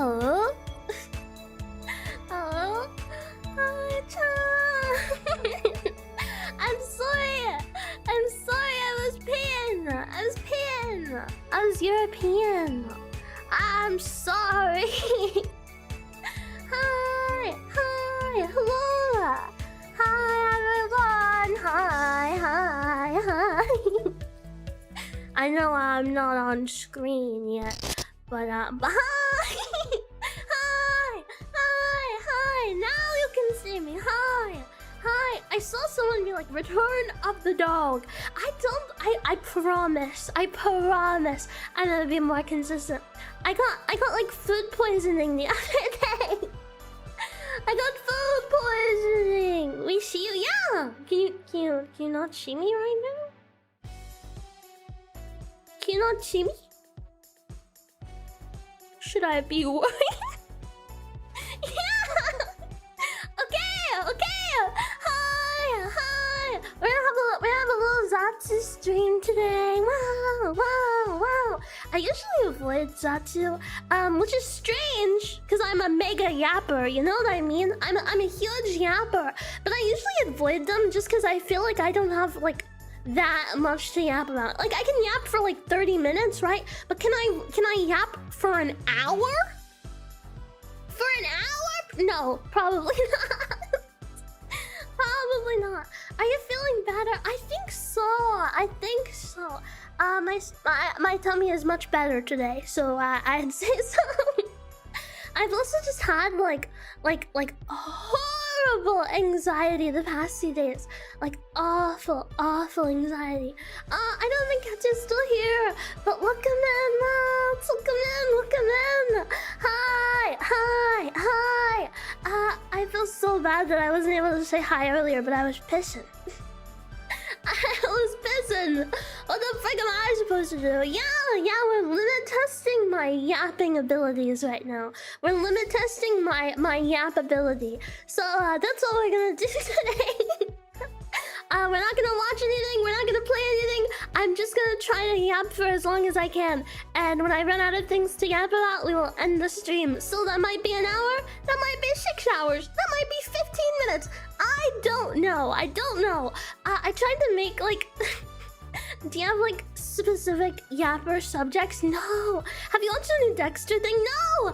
Hello? Hello? I'm sorry. I'm sorry. I was peeing. I was European. I'm sorry. Hi. Hello. Hi, everyone. Hi. I know I'm not on screen yet, but hi. Hi. Now you can see me. Hi. I saw someone be like, "Return of the dog." I promise. I'm gonna be more consistent. I got like food poisoning the other day. I got food poisoning. We see you, yeah. Can you not see me right now? Can you not see me? Should I be worried? Yeah. Okay. Hi. We're gonna have a little Zatsu stream today. Wow. I usually avoid Zatsu, which is strange because I'm a mega yapper. You know what I mean? I'm a huge yapper, but I usually avoid them just because I feel like I don't have like that much to yap about. Like I can yap for like 30 minutes, right? But can I yap for an hour? For an hour? No, probably not. Probably not. Are you feeling better? I think so. My tummy is much better today, so I'd say so. I've also just had like horrible anxiety the past few days. Like awful anxiety. I don't think Katya's still here, but look him in, let's look him in. Hi. I feel so bad that I wasn't able to say hi earlier, but I was pissing. What the frick am I supposed to do? Yeah, we're limit testing my yapping abilities right now. We're limit testing my yap ability. So that's all we're gonna do today. We're not gonna watch anything, we're not gonna play anything. I'm just gonna try to yap for as long as I can. And when I run out of things to yap about, we will end the stream. So that might be an hour, that might be 6 hours, that might be 15 minutes. I don't know. I tried to make like... Do you have like specific yapper subjects? No. Have you watched the new Dexter thing? No.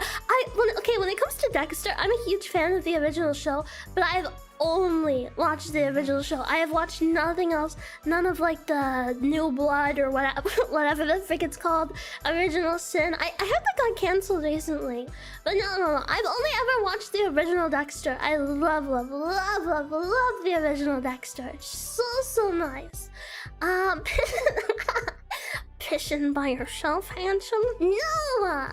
When it comes to Dexter, I'm a huge fan of the original show, but I've only watched the original show. I have watched nothing else. None of like the New Blood or whatever the frick it's called. Original Sin. I heard that got cancelled recently. But no. I've only ever watched the original Dexter. I love the original Dexter. It's so nice. Pissing by yourself, handsome? No!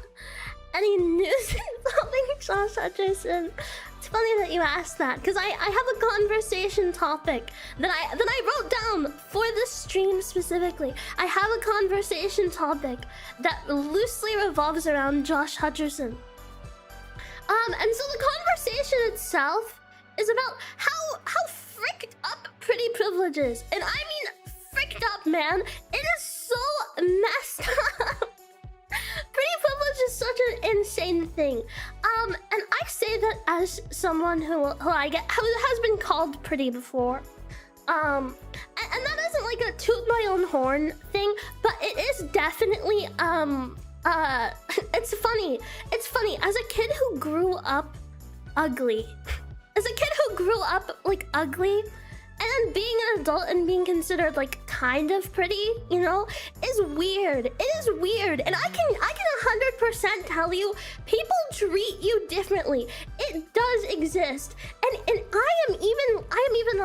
Any news involving Josh Hutcherson? It's funny that you asked that, because I have a conversation topic that I wrote down for this stream specifically. I have a conversation topic that loosely revolves around Josh Hutcherson. And so the conversation itself is about how fricked up pretty privilege is. And I mean fricked up, man. It is so messed up. Pretty privilege is such an insane thing. And I say that as someone who has been called pretty before. And that isn't like a toot my own horn thing, but it is definitely it's funny. As a kid who grew up ugly. And then being an adult and being considered like kind of pretty, you know, is weird. It is weird. And I can 100% tell you, people treat you differently. It does exist. And I am even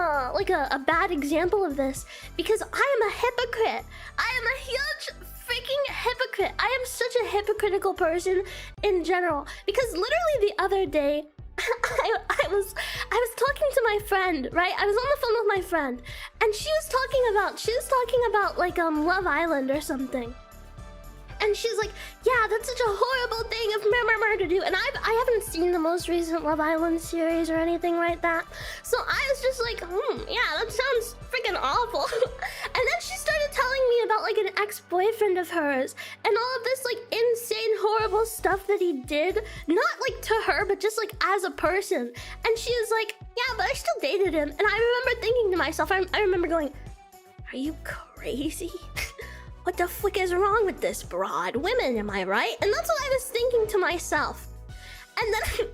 a bad example of this because I am a hypocrite. I am a huge freaking hypocrite. I am such a hypocritical person in general because literally the other day I was talking to my friend, right? I was on the phone with my friend, and she was talking about like Love Island or something. And she's like, yeah, that's such a horrible thing of to do. And I haven't seen the most recent Love Island series or anything like that. So I was just like, yeah, that sounds freaking awful. And then she started telling me about like an ex-boyfriend of hers and all of this like insane horrible stuff that he did, not like to her but just like as a person. And she was like, yeah, but I still dated him. And I remember thinking to myself, I remember going, are you crazy? What the flick is wrong with this broad? Women, am I right? And that's what I was thinking to myself. And then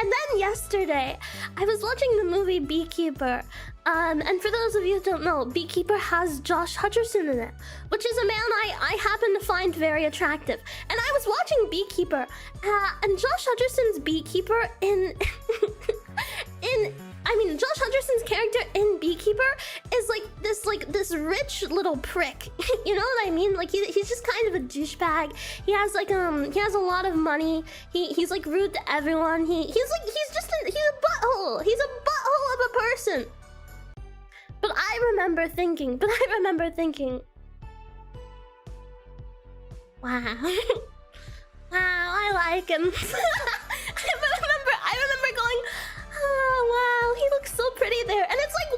and then yesterday I was watching the movie Beekeeper. And for those of you who don't know, Beekeeper has Josh Hutcherson in it, which is a man I happen to find very attractive. And I was watching Beekeeper, and Josh Hutcherson's Beekeeper Josh Hutcherson's character in Beekeeper is like this rich little prick. You know what I mean? Like he's just kind of a douchebag. He has a lot of money. He's like rude to everyone. He's a butthole. He's a butthole of a person. But I remember thinking, wow. Wow, I like him. I remember going, oh wow, he looks so pretty there. And it's like,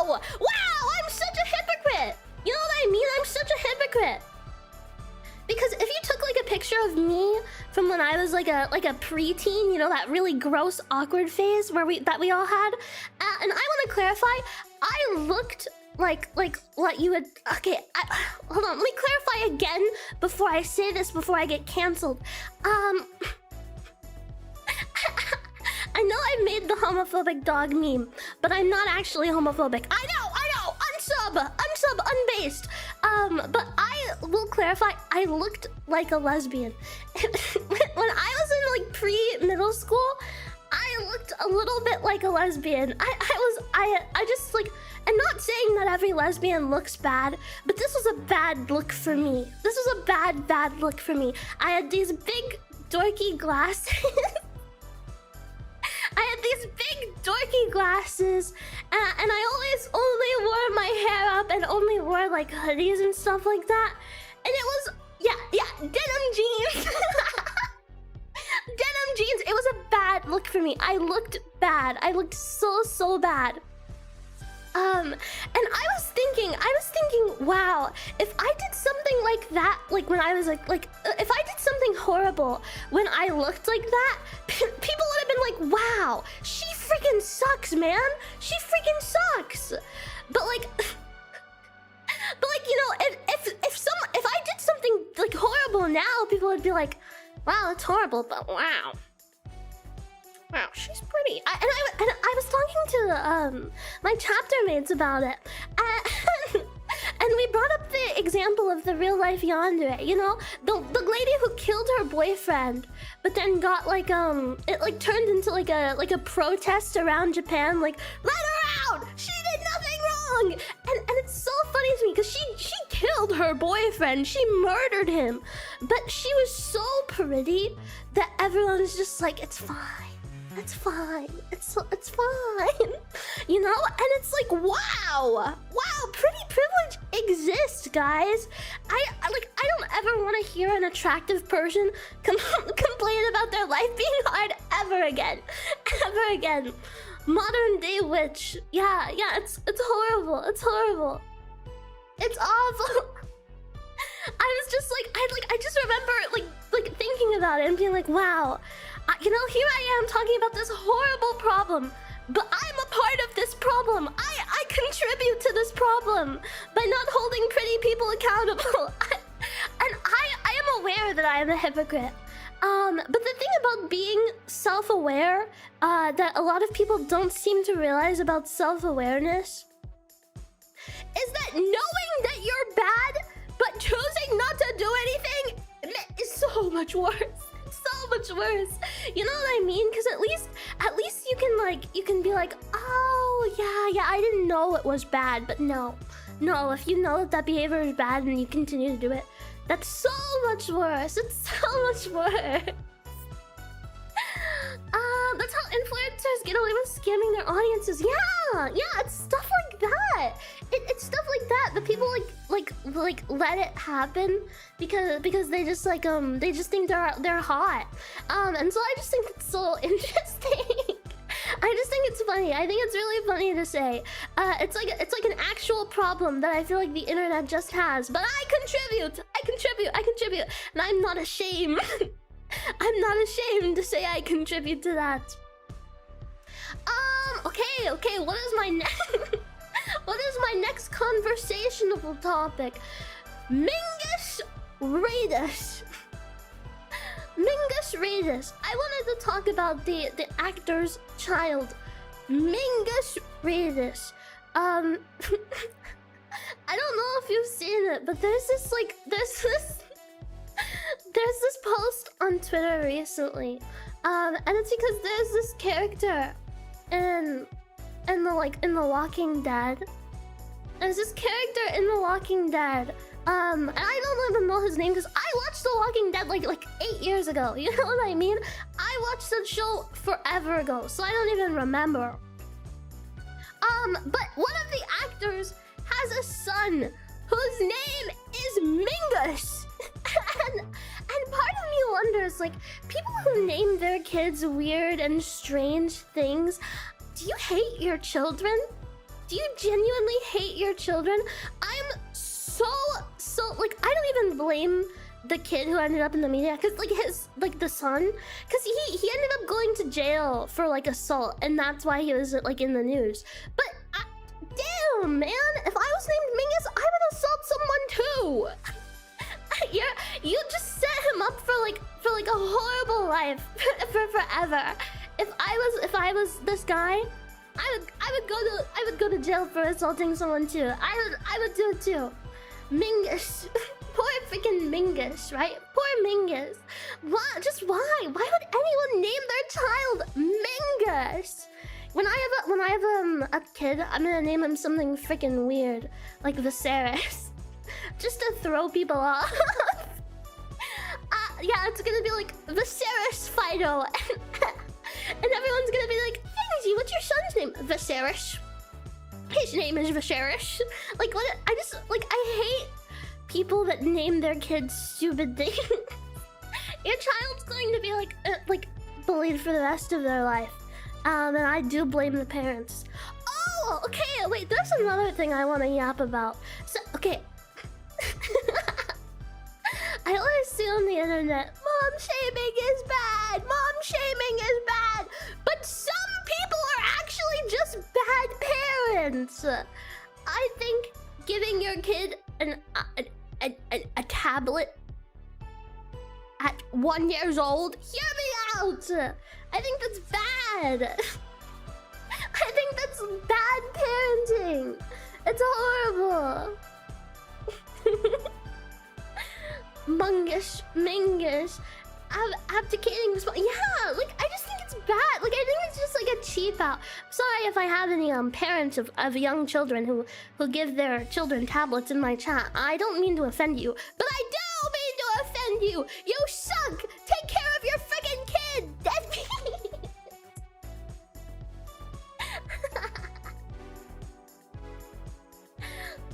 wow, I'm such a hypocrite. You know what I mean? I'm such a hypocrite. Because if you took like a picture of me from when I was like a preteen, you know, that really gross, awkward phase that we all had, and I want to clarify, I looked like what you would. Okay, hold on. Let me clarify again before I say this, before I get canceled. I know I made the homophobic dog meme, but I'm not actually homophobic. I know. Unsub, unbased. But I will clarify, I looked like a lesbian. When I was in like pre-middle school, I looked a little bit like a lesbian. I just like, I'm not saying that every lesbian looks bad, but this was a bad look for me. This was a bad look for me. I had these big dorky glasses. I had these big dorky glasses, and I always only wore my hair up and only wore like hoodies and stuff like that. And it was, yeah, denim jeans. Denim jeans. It was a bad look for me. I looked bad. I looked so bad. And I was thinking, wow, if I did something like that, like when I was like if I did something horrible when I looked like that, people would have been like, wow, she freaking sucks, man. She freaking sucks. But like, you know, if I did something like horrible now, people would be like, wow, it's horrible, but wow. Wow, she's pretty. I was talking to my chapter mates about it, and we brought up the example of the real life yandere. You know, the lady who killed her boyfriend, but then got like it like turned into like a protest around Japan, like let her out. She did nothing wrong, and it's so funny to me because she killed her boyfriend. She murdered him, but she was so pretty that everyone's just like, it's fine. It's fine. It's fine. You know? And it's like, wow, pretty privilege exists, guys. I don't ever want to hear an attractive person complain about their life being hard ever again. Modern day witch. Yeah, it's horrible. It's horrible. It's awful. I was just like, I just remember like thinking about it and being like, wow. You know, here I am talking about this horrible problem, but I'm a part of this problem. I contribute to this problem by not holding pretty people accountable. I am aware that I am a hypocrite. But the thing about being self-aware, that a lot of people don't seem to realize about self-awareness, is that knowing that you're bad, but choosing not to do anything is so much worse. So much worse. You know what I mean? Because at least you can be like, oh yeah, I didn't know it was bad. But no, if you know that behavior is bad and you continue to do it, that's so much worse. It's so much worse. That's how influencers get away with scamming their audiences. Yeah, it's stuff like that. It's stuff like that. The people like let it happen because they just they just think they're hot. And so I just think it's so interesting. I just think it's funny. I think it's really funny to say. It's like an actual problem that I feel like the internet just has. But I contribute. And I'm not ashamed. I'm not ashamed to say I contribute to that. Okay. What is my next conversational topic? Mingus Raidus. Mingus Raidus. I wanted to talk about the actor's child, Mingus Raidus. I don't know if you've seen it, but there's this post on Twitter recently, and it's because there's this character in The Walking Dead. There's this character in The Walking Dead. And I don't even know his name because I watched The Walking Dead like 8 years ago. You know what I mean? I watched that show forever ago, so I don't even remember. But one of the actors has a son whose name is Mingus. and part of me wonders, like, people who name their kids weird and strange things, do you hate your children? Do you genuinely hate your children? I'm so like, I don't even blame the kid who ended up in the media, because the son, because he ended up going to jail for like assault, and that's why he was like in the news. But damn, man, if I was named Mingus, I would assault someone too. You just set him up for like a horrible life for forever. If I was this guy, I would go to jail for assaulting someone too. I would do it too. Mingus. Poor freaking Mingus, right? Poor Mingus. Why? Just why? Why would anyone name their child Mingus? When I have a kid, I'm gonna name him something freaking weird, like Viserys, just to throw people off. Yeah, it's gonna be like Fangsie Fido, and everyone's gonna be like, Fangsie, what's your son's name? Viserys. His name is Viserys. Like, what? I hate people that name their kids stupid things. Your child's going to be like bullied for the rest of their life. And I do blame the parents. Oh, okay, wait, there's another thing I want to yap about. So, okay. I always see on the internet, mom shaming is bad, mom shaming is bad. But some people are actually just bad parents. I think giving your kid a tablet at 1 year old, hear me out. I think that's bad. I think that's bad parenting. It's horrible. Mingus, abdicating response. Yeah, like, I just think it's bad. Like, I think it's just like a cheap out. Sorry if I have any parents of young children who give their children tablets in my chat. I don't mean to offend you, but I do mean to offend you. You suck. Take care of your freaking kid. Deadbeat.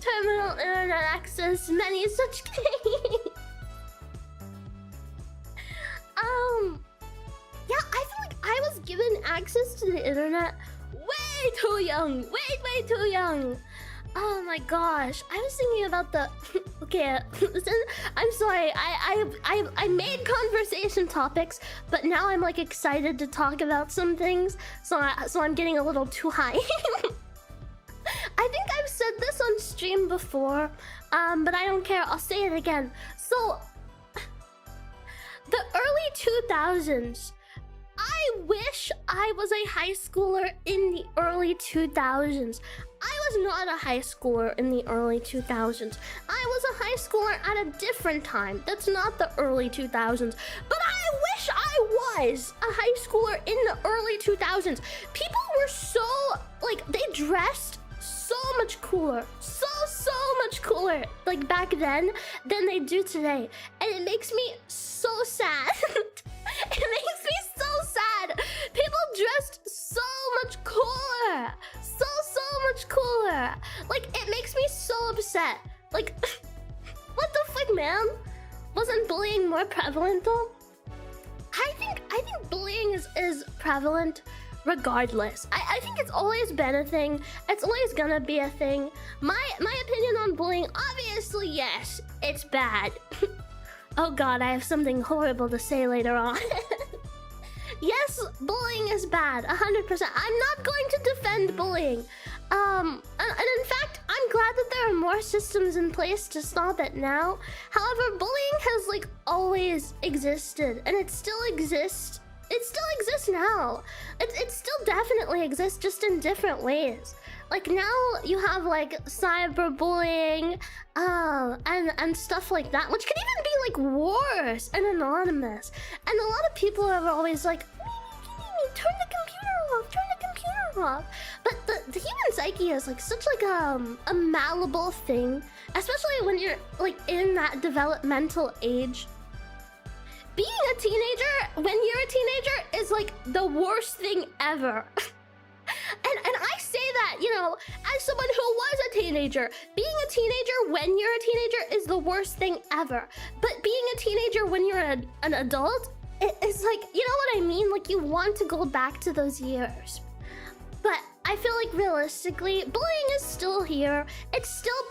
Terminal internet access, many such things. Yeah, I feel like I was given access to the internet way too young. Way too young. Oh my gosh. I was thinking about the... Okay, listen, I'm sorry. I made conversation topics, but now I'm like excited to talk about some things, so I'm getting a little too high. I think I've said this on stream before, but I don't care. I'll say it again. So, the early 2000s. I wish I was a high schooler in the early 2000s. I was not a high schooler in the early 2000s. I was a high schooler at a different time. That's not the early 2000s. But I wish I was a high schooler in the early 2000s. People were so, like, they dressed so much cooler. So much cooler, like, back then than they do today. And it makes me so sad. It makes me so sad. People dressed so much cooler. So much cooler. Like, it makes me so upset. Like, what the fuck, man? Wasn't bullying more prevalent though? I think bullying is prevalent regardless. I think it's always been a thing. It's always gonna be a thing. My opinion on bullying, obviously, yes, it's bad. Oh god, I have something horrible to say later on. Yes, bullying is bad, 100%. I'm not going to defend bullying. And in fact, I'm glad that there are more systems in place to stop it now. However, bullying has like always existed, and it still exists. It still exists now. It still definitely exists, just in different ways. Like now you have like cyberbullying, and stuff like that, which can even be like worse and anonymous. And a lot of people are always like, turn the computer off, turn the computer off. But the human psyche is like such like a malleable thing, especially when you're like in that developmental age. Being a teenager, when you're a teenager, is like the worst thing ever. And I say that, you know, as someone who was a teenager. Being a teenager when you're a teenager is the worst thing ever. But being a teenager when you're an adult, it's like, you know what I mean? Like, you want to go back to those years. But I feel like realistically, bullying is still here. It's still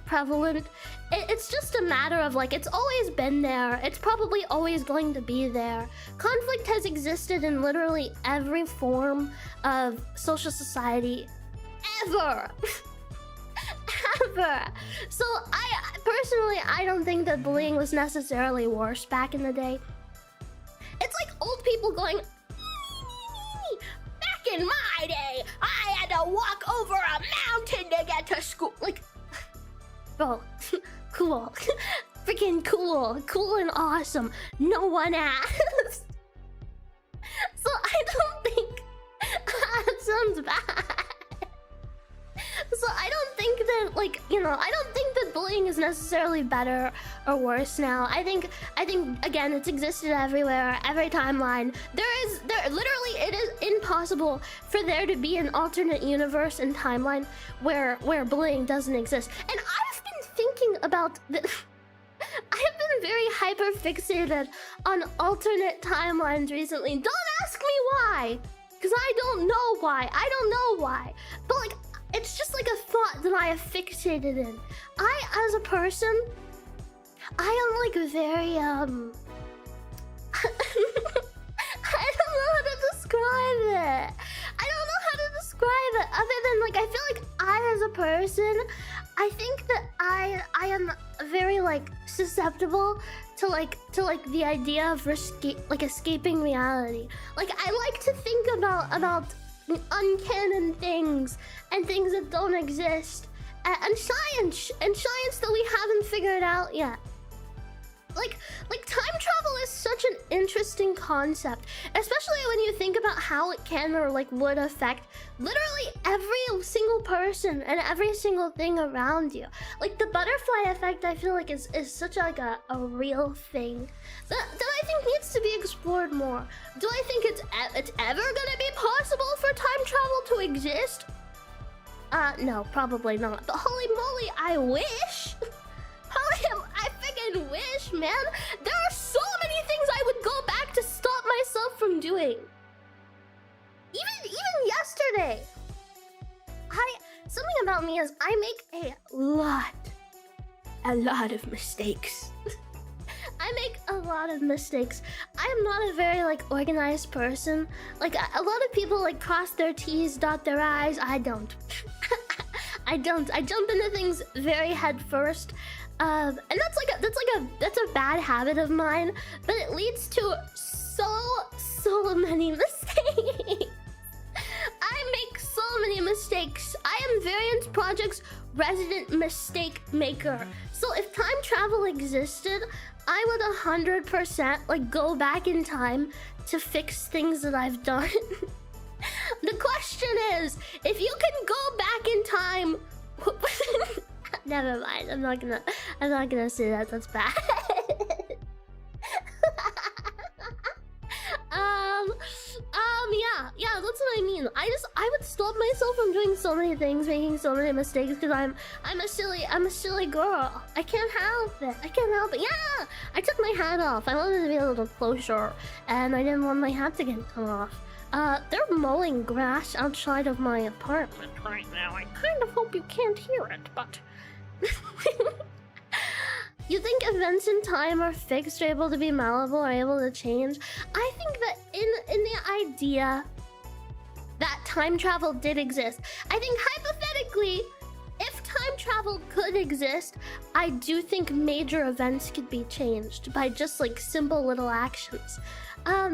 prevalent. It's just a matter of like, it's always been there. It's probably always going to be there. Conflict has existed in literally every form of social society ever. Ever. So I don't think that bullying was necessarily worse back in the day. It's like old people going, back in my day, I had to walk over a mountain to get to school. Like, bro, cool. Freaking cool. Cool and awesome. No one asked. So I don't think that sounds bad. So I don't think that, like, you know, I don't think that bullying is necessarily better or worse now. I think again, it's existed everywhere, every timeline. Literally, it is impossible for there to be an alternate universe and timeline where bullying doesn't exist. And I've been thinking about this. I have been very hyper fixated on alternate timelines recently. Don't ask me why, because I don't know why. I don't know why. But like, it's just like a thought that I have fixated in. I, as a person, I am like very, I don't know how to describe it. I don't know how to describe it other than like, I feel like I, as a person, I think that I am very like susceptible to the idea of escaping reality. Like, I like to think about uncanon things and things that don't exist, and science that we haven't figured out yet. Like time travel is such an interesting concept, especially when you think about how it can or like would affect literally every single person and every single thing around you. Like the butterfly effect, I feel like is such like a real thing that I think needs to be explored more. Do I think it's ever gonna be possible for time travel to exist? No, probably not. But holy moly, I wish. I freaking wish, man. There are so many things I would go back to stop myself from doing. Even yesterday. Something about me is I make a lot of mistakes. I make a lot of mistakes. I am not a very like organized person. Like a lot of people like cross their T's, dot their I's. I don't. I don't. I jump into things very head first. And that's a bad habit of mine, but it leads to so many mistakes. I make so many mistakes. I am Variance Project's resident mistake maker. So if time travel existed, I would 100% like go back in time to fix things that I've done. The question is, if you can go back in time. Never mind. I'm not gonna say that. That's bad. Yeah, that's what I mean. I would stop myself from doing so many things, making so many mistakes, because I'm a silly girl. I can't help it. Yeah, I took my hat off. I wanted to be a little closer, and I didn't want my hat to get torn off. They're mowing grass outside of my apartment right now. I kind of hope you can't hear it, but... You think events in time are fixed or able to be malleable or able to change? I think that in the idea that time travel did exist, I think hypothetically, if time travel could exist, I do think major events could be changed by just like simple little actions.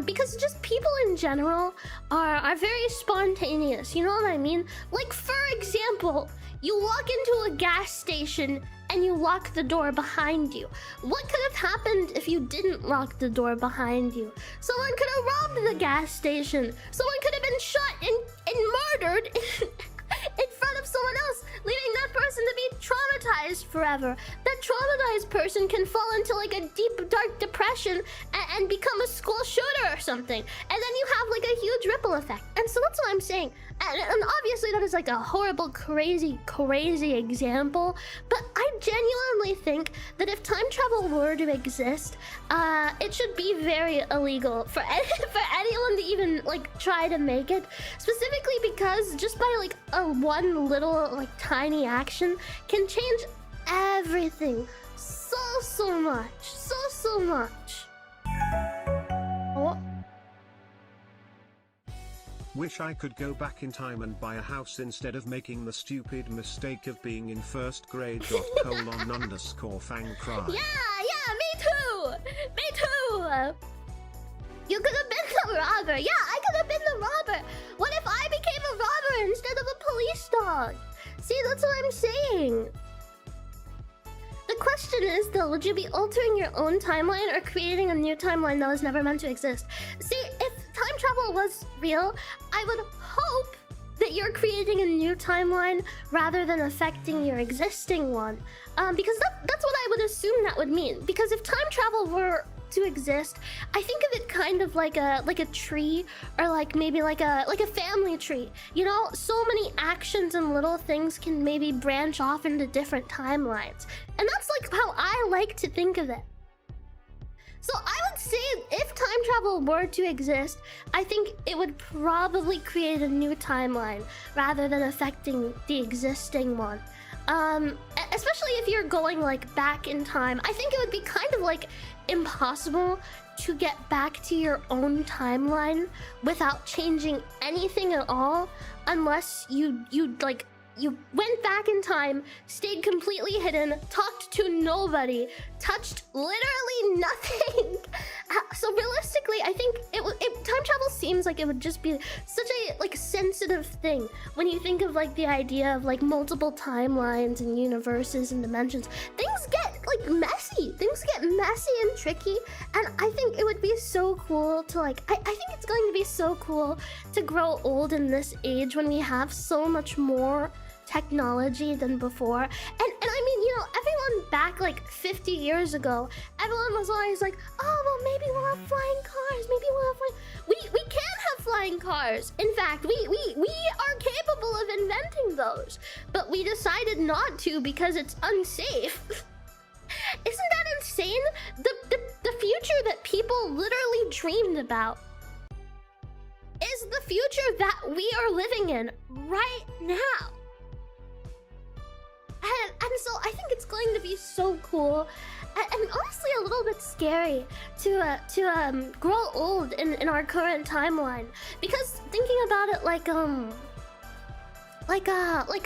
Because just people in general are very spontaneous, you know what I mean? Like, for example, you walk into a gas station and you lock the door behind you. What could have happened if you didn't lock the door behind you? Someone could have robbed the gas station. Someone could have been shot and murdered in front of someone else, leaving that person to be traumatized forever. That traumatized person can fall into like a deep, dark depression and become a school shooter or something. And then you have like a huge ripple effect. And so that's what I'm saying. And obviously that is like a horrible, crazy example. But I genuinely think that if time travel were to exist, it should be very illegal for anyone to even like try to make it. Specifically because just by like one little like tiny action can change everything so much. So much. Oh. Wish I could go back in time and buy a house instead of making the stupid mistake of being in first grade. _fang cry. Yeah, me too. You could have been the robber. Yeah, I could have been the robber. What if I became a robber instead of a police dog? See, that's what I'm saying. The question is, though, would you be altering your own timeline or creating a new timeline that was never meant to exist? See, if time travel was real, I would hope that you're creating a new timeline rather than affecting your existing one. Because that's what I would assume that would mean. Because if time travel were to exist, I think of it kind of like a tree, or like maybe like a family tree. You know, so many actions and little things can maybe branch off into different timelines. And that's like how I like to think of it. So I would say if time travel were to exist, I think it would probably create a new timeline rather than affecting the existing one. Especially if you're going like back in time, I think it would be kind of like impossible to get back to your own timeline without changing anything at all, unless you went back in time, stayed completely hidden, talked to nobody, touched literally nothing. So realistically, I think time travel seems like it would just be such a like sensitive thing when you think of like the idea of like multiple timelines and universes and dimensions. Things get like messy. Things get messy and tricky, and I think it would be so cool to like. I think it's going to be so cool to grow old in this age when we have so much more technology than before. And I mean, you know, everyone back like 50 years ago, everyone was always like, oh well, maybe we'll have flying cars, maybe we'll have flying... we can have flying cars. In fact, we are capable of inventing those, but we decided not to because it's unsafe. Isn't that insane? The future that people literally dreamed about is the future that we are living in right now. And so I think it's going to be so cool and honestly a little bit scary to grow old in our current timeline, because thinking about it like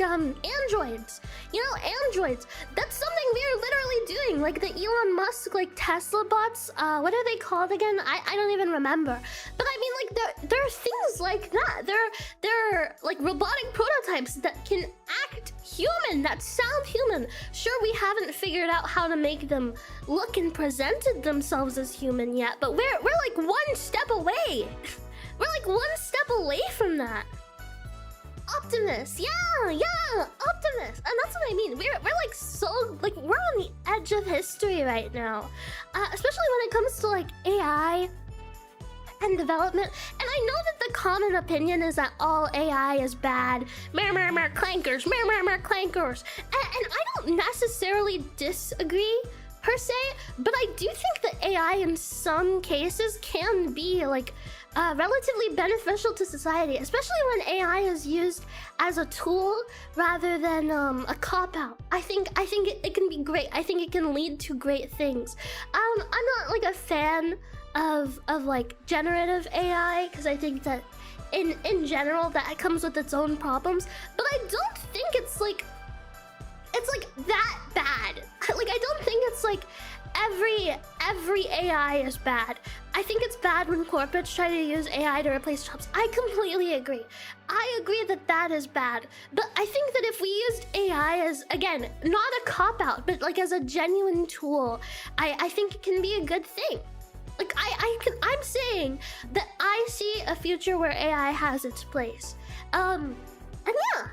androids, you know, androids, that's something we're literally doing, like the Elon Musk like Tesla bots. What are they called again? I don't even remember, but I mean, like there are things like that. They're like robotic prototypes that can act human, that sound human. Sure, we haven't figured out how to make them look and presented themselves as human yet, but we're like one step away. We're like one step away from that. Optimus, yeah, Optimus, and that's what I mean. We're like so like we're on the edge of history right now, especially when it comes to like AI and development. And I know that the common opinion is that all AI is bad, clankers, clankers, and I don't necessarily disagree per se, but I do think that AI in some cases can be like relatively beneficial to society, especially when AI is used as a tool rather than a cop-out. I think it can be great. I think it can lead to great things. I'm not like a fan of like generative AI, because I think that in general that comes with its own problems, but I don't think it's like that bad. Like, I don't think it's like every AI is bad. I think it's bad when corporates try to use AI to replace jobs. I completely agree. I agree that that is bad. But I think that if we used AI as, again, not a cop-out, but like as a genuine tool, I think it can be a good thing. Like, I'm saying that I see a future where AI has its place. And yeah,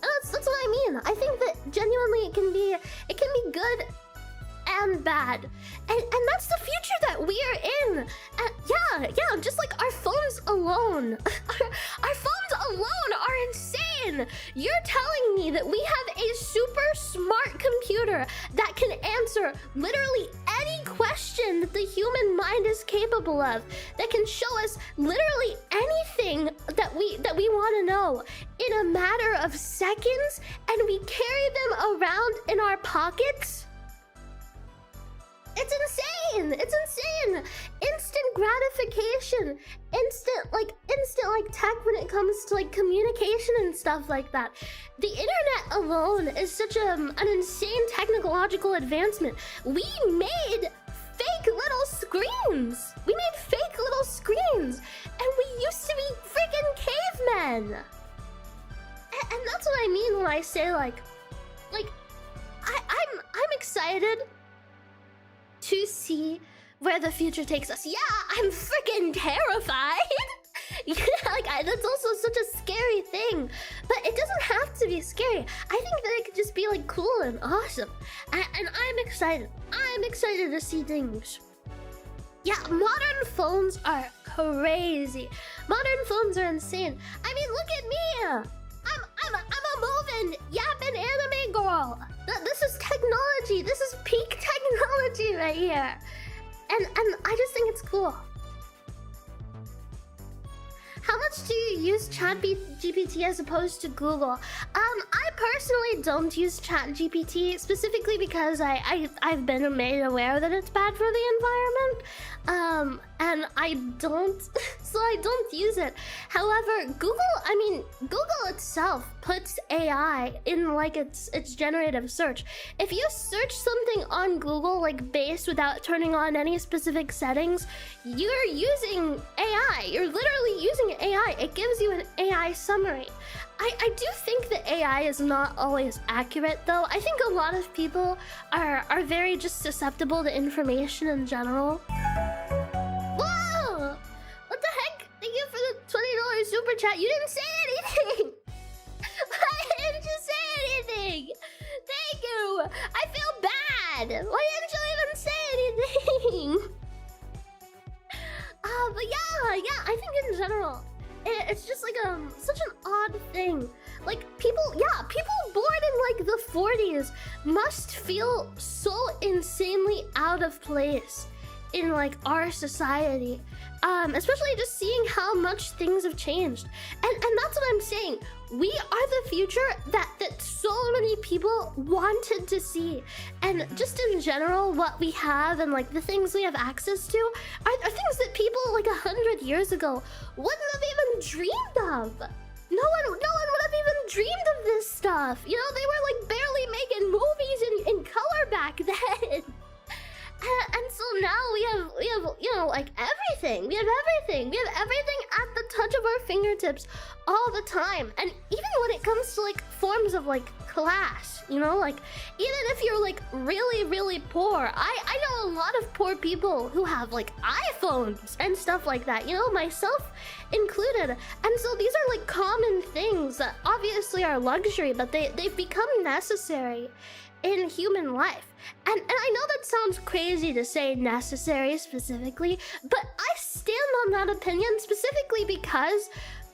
that's what I mean. I think that genuinely it can be good and bad, and that's the future that we are in. And yeah, just like our phones alone, our phones alone are insane. You're telling me that we have a super smart computer that can answer literally any question that the human mind is capable of, that can show us literally anything that we want to know in a matter of seconds, and we carry them around in our pockets? It's insane! It's insane! Instant gratification, instant like tech when it comes to like communication and stuff like that. The internet alone is such an insane technological advancement. We made fake little screens. We made fake little screens, and we used to be freaking cavemen. And that's what I mean when I say like I'm excited to see where the future takes us. Yeah, I'm freaking terrified. Yeah, like that's also such a scary thing, but it doesn't have to be scary. I think that it could just be like cool and awesome, and I'm excited. I'm excited to see things. Yeah, modern phones are crazy. Modern phones are insane. I mean, look at me. I'm a moving, yapping anime girl. This is technology. This is peak technology right here. And I just think it's cool. How much do you use ChatGPT as opposed to Google? I personally don't use ChatGPT specifically because I've been made aware that it's bad for the environment. And I don't, so I don't use it. However, Google itself puts AI in like its generative search. If you search something on Google like base without turning on any specific settings, you're using AI. You're literally using AI. It gives you an AI summary. I do think that AI is not always accurate though. I think a lot of people are very just susceptible to information in general. Whoa! What the heck? Thank you for the $20 super chat. You didn't say anything! Why didn't you say anything? Thank you! I feel bad! Why didn't you even say anything? But yeah, I think in general, it's just like such an odd thing. Like people born in like the 40s must feel so insanely out of place in like our society, especially just seeing how much things have changed. And that's what I'm saying. We are the future that so many people wanted to see. And just in general, what we have and like the things we have access to are things that people like 100 years ago wouldn't have even dreamed of. No one would have even dreamed of this stuff. You know, they were like barely making movies in color back then. And so now we have you know, like everything. We have everything at the touch of our fingertips all the time. And even when it comes to like forms of like class, you know, like even if you're like really, really poor, I know a lot of poor people who have like iPhones and stuff like that, you know, myself included. And so these are like common things that obviously are luxury, but they've become necessary in human life. And I know that sounds crazy to say necessary specifically, but I stand on that opinion specifically because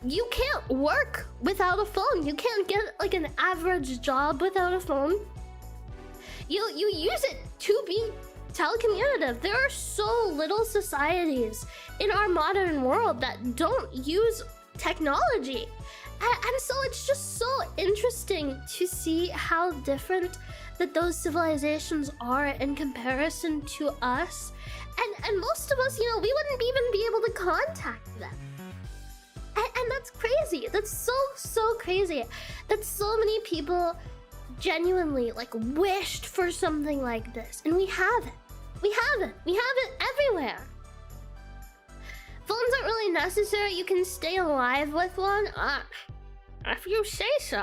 you can't work without a phone. You can't get like an average job without a phone. You use it to be telecommunicative. There are so little societies in our modern world that don't use technology. And so it's just so interesting to see how different that those civilizations are in comparison to us. And most of us, you know, we wouldn't even be able to contact them. And that's crazy. That's so crazy. That so many people genuinely like wished for something like this. And we have it. We have it. We have it everywhere. Phones aren't really necessary. You can stay alive with one. If you say so.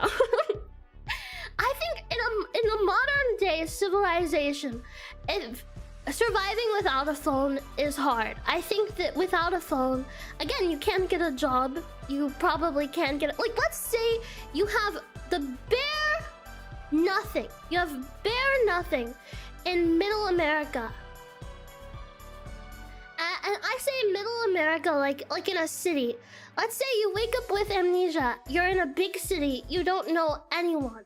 I think in a modern day civilization, if surviving without a phone is hard. I think that without a phone, again, you can't get a job. You probably can't get like, let's say you have the bare nothing. You have bare nothing in Middle America. And I say Middle America like in a city. Let's say you wake up with amnesia. You're in a big city. You don't know anyone.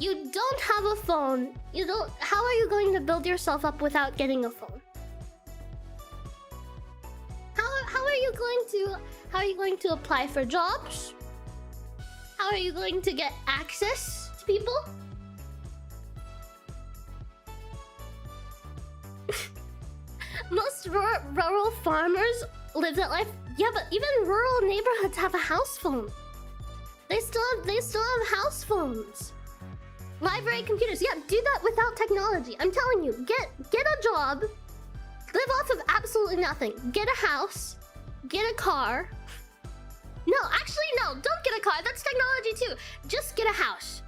You don't have a phone. You don't. How are you going to build yourself up without getting a phone? How are you going to apply for jobs? How are you going to get access to people? Most rural farmers live that life. Yeah, but even rural neighborhoods have a house phone. They still have house phones. Library computers. Yeah, do that without technology. I'm telling you, get a job, live off of absolutely nothing. Get a house, get a car. No, actually no, don't get a car. That's technology too. Just get a house.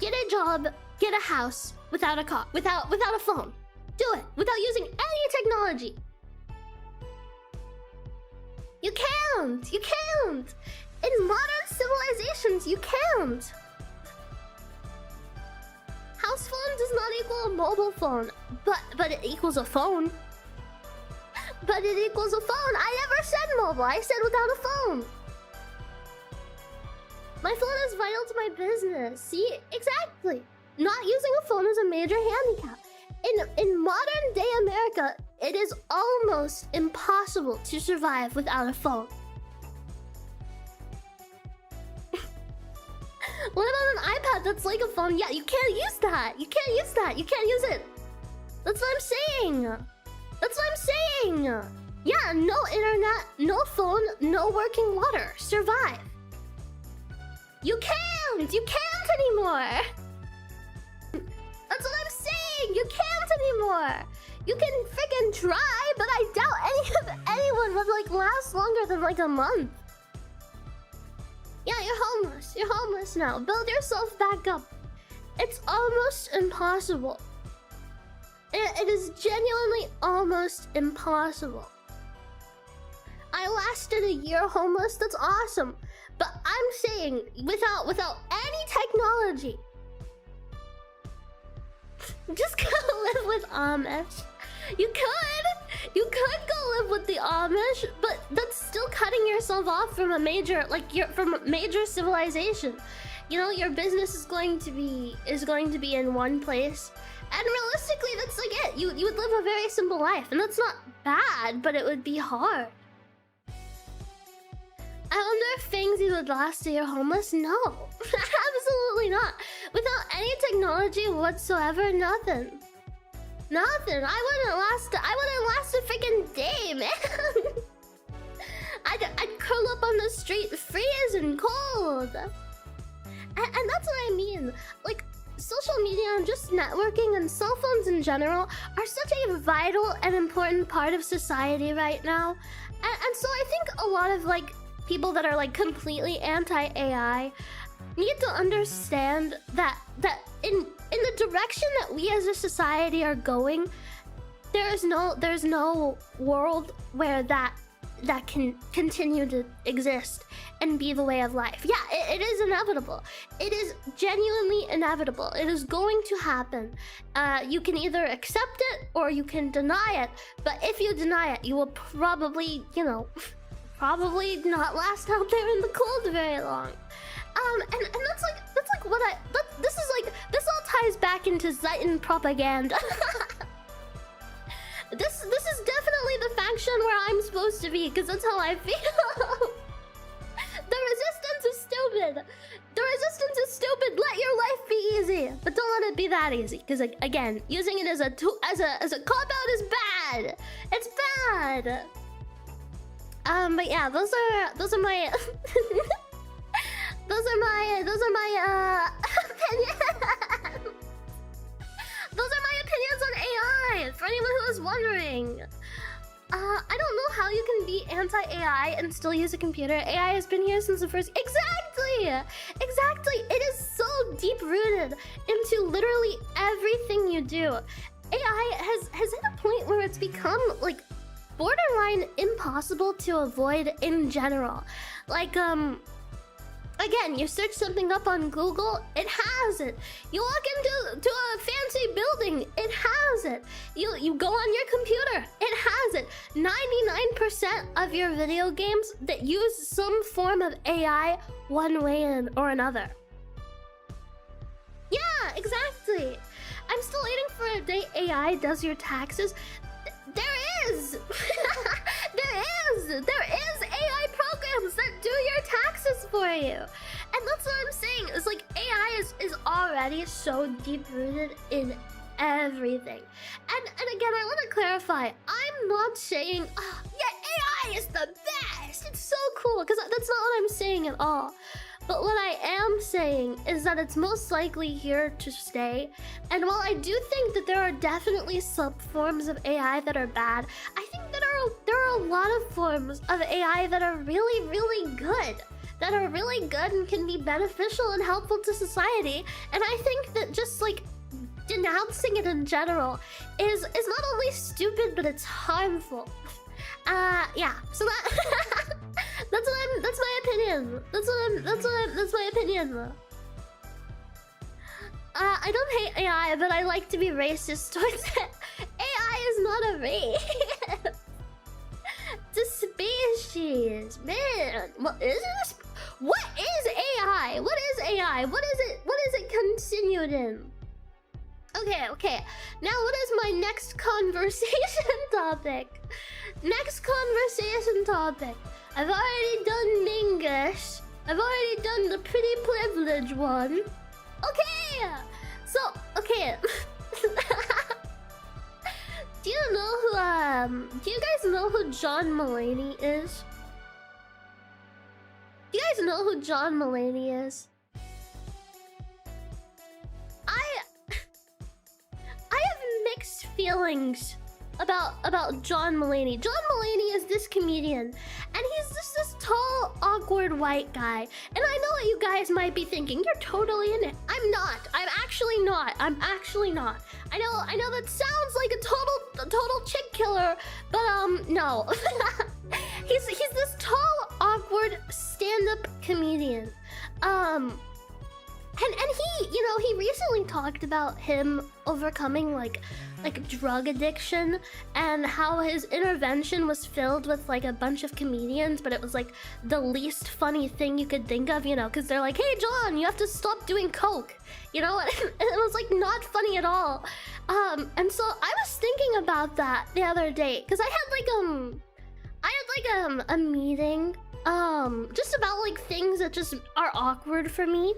Get a job, get a house without a car, without a phone. Do it without using any technology. You can't. You can't. In modern civilizations, you can't. House phone does not equal a mobile phone, but it equals a phone. But it equals a phone. I never said mobile. I said without a phone. My phone is vital to my business. See, exactly. Not using a phone is a major handicap. In modern day America, it is almost impossible to survive without a phone. What about an iPad that's like a phone? Yeah, you can't use that. You can't use that. You can't use it. That's what I'm saying. That's what I'm saying. Yeah, no internet, no phone, no working water. Survive. You can't. You can't anymore. That's what I'm saying. You can't anymore. You can freaking try, but I doubt anyone would like last longer than like a month. Yeah, you're homeless. You're homeless now. Build yourself back up. It's almost impossible. It is genuinely almost impossible. I lasted a year homeless. That's awesome. But I'm saying without any technology, just go live with Amish. You could go live with the Amish, but that's still cutting yourself off from a major from a major civilization. You know, your business is going to be in one place, and realistically, that's like it. You would live a very simple life, and that's not bad, but it would be hard. I wonder if Fangsie would last a year homeless? No, absolutely not. Without any technology whatsoever, nothing. Nothing. I wouldn't last a freaking day, man. I'd curl up on the street, freezing cold. And that's what I mean. Like, social media and just networking and cell phones in general are such a vital and important part of society right now. And so I think a lot of like people that are like completely anti-AI need to understand that in the direction that we as a society are going, there's no world where that can continue to exist and be the way of life. Yeah, it is inevitable. It is genuinely inevitable. It is going to happen. You can either accept it or you can deny it. But if you deny it, you will probably, you know, probably not last out there in the cold very long. And that's like what this all ties back into ZATSUDAN propaganda. This is definitely the faction where I'm supposed to be, because that's how I feel. The resistance is stupid. The resistance is stupid. Let your life be easy, but don't let it be that easy. Because again, using it as a tool, as a cop out is bad. It's bad. But yeah, those are my those are my opinions. Those are my opinions on AI. For anyone who is wondering. I don't know how you can be anti-AI and still use a computer. AI has been here since the first... Exactly! Exactly! It is so deep-rooted into literally everything you do. AI has hit a point where it's become, like, borderline impossible to avoid in general. Like, again, you search something up on Google, it has it. You walk into a fancy building, it has it. You go on your computer, it has it. 99% of your video games that use some form of AI one way or another. Yeah, exactly. I'm still waiting for a day AI does your taxes. There is! There is AI programs that do your taxes for you. And that's what I'm saying. It's like AI is already so deep-rooted in everything. And again, I want to clarify. I'm not saying, oh, yeah, AI is the best. It's so cool. Because that's not what I'm saying at all. But what I am saying is that it's most likely here to stay. And while I do think that there are definitely sub-forms of AI that are bad, I think that there are a lot of forms of AI that are really, really good. That are really good and can be beneficial and helpful to society. And I think that just like denouncing it in general is not only stupid, but it's harmful. Yeah, so that that's my opinion. That's my opinion. I don't hate AI, but I like to be racist towards it. AI is not a race. It's a species, man. What is this? What is AI? What is AI? What is it continued in? Okay. Now what is my next conversation topic? Next conversation topic. I've already done Mingus. I've already done the pretty privilege one. Okay! So, okay. Do you guys know who John Mulaney is? Do you guys know who John Mulaney is? I have mixed feelings about John Mulaney. John Mulaney is this comedian, and he's just this tall, awkward white guy. And I know what you guys might be thinking. You're totally in it. I'm not. I'm actually not. I know that sounds like a total chick killer, but no. He's this tall, awkward stand-up comedian. And he recently talked about him overcoming like drug addiction and how his intervention was filled with like a bunch of comedians, but it was like the least funny thing you could think of, because they're like, hey John, you have to stop doing coke, and it was like not funny at all. And so I was thinking about that the other day because I had a meeting just about like things that just are awkward for me.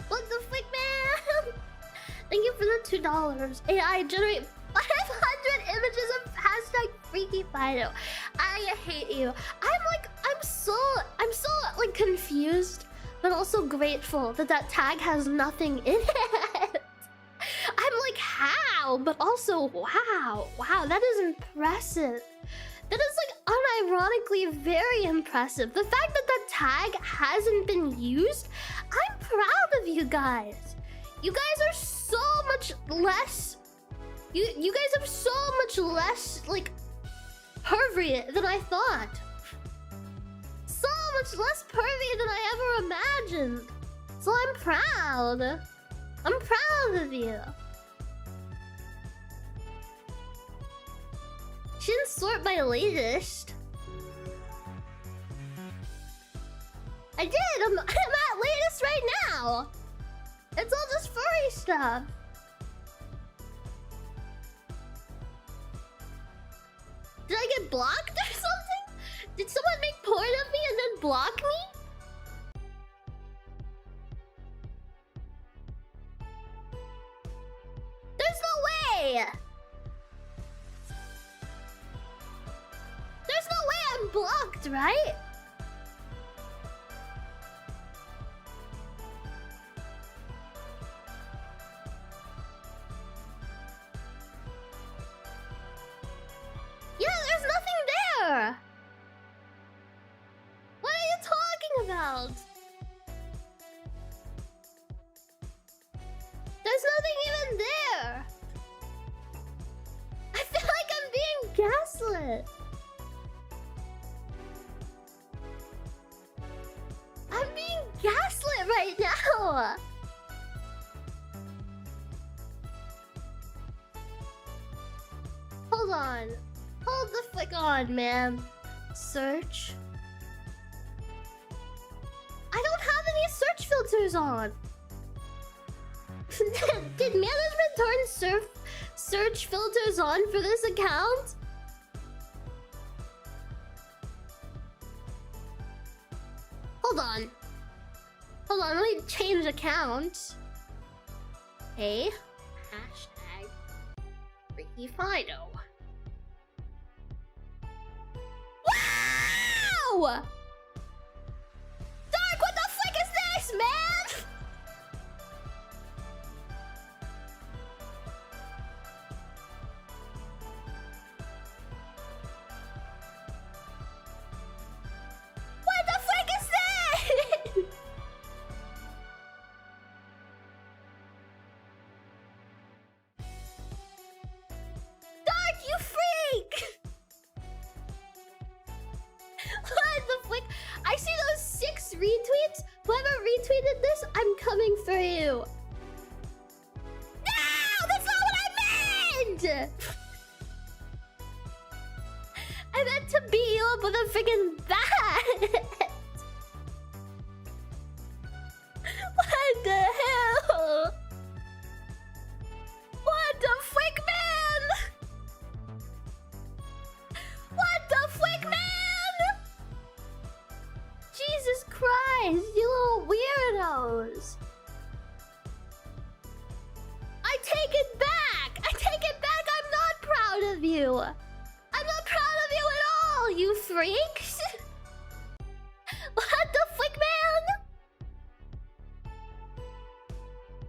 What the frick, man? Thank you for the $2. AI generate 500 images of hashtag Freaky Fido. I hate you. I'm so like confused, but also grateful that tag has nothing in it. I'm like, how? But also, wow, that is impressive. That is like unironically very impressive. The fact that tag hasn't been used, I'm proud of you guys. You guys are so much less... You guys are so much less, like, pervy than I thought. So much less pervy than I ever imagined. So I'm proud. I'm proud of you. She didn't sort by latest. I did! I'm at latest right now! It's all just furry stuff. Did I get blocked or something? Did someone make porn of me and then block me? There's no way! There's no way I'm blocked, right? Yeah, there's nothing there! What are you talking about? There's nothing even there! I feel like I'm being gaslit! I'm being gaslit right now! Hold on. Hold the flick on, man. Search. I don't have any search filters on. Did management turn search filters on for this account? Hold on. Hold on, let me change account. Hey. Hashtag Fangsie Fido. Wow! Dark, what the frick is this, man? What the frick is this? Dark, you freak! What the flick? I see those 6 retweets. Whoever retweeted this, I'm coming for you. No, that's not what I meant. I meant to beat you up with a freaking bat. What the hell? What the frick, man? What the frick, man? Jesus Christ, you little weirdos. I take it back. I take it back. I'm not proud of you. I'm not proud of you at all, you freaks. What the frick, man?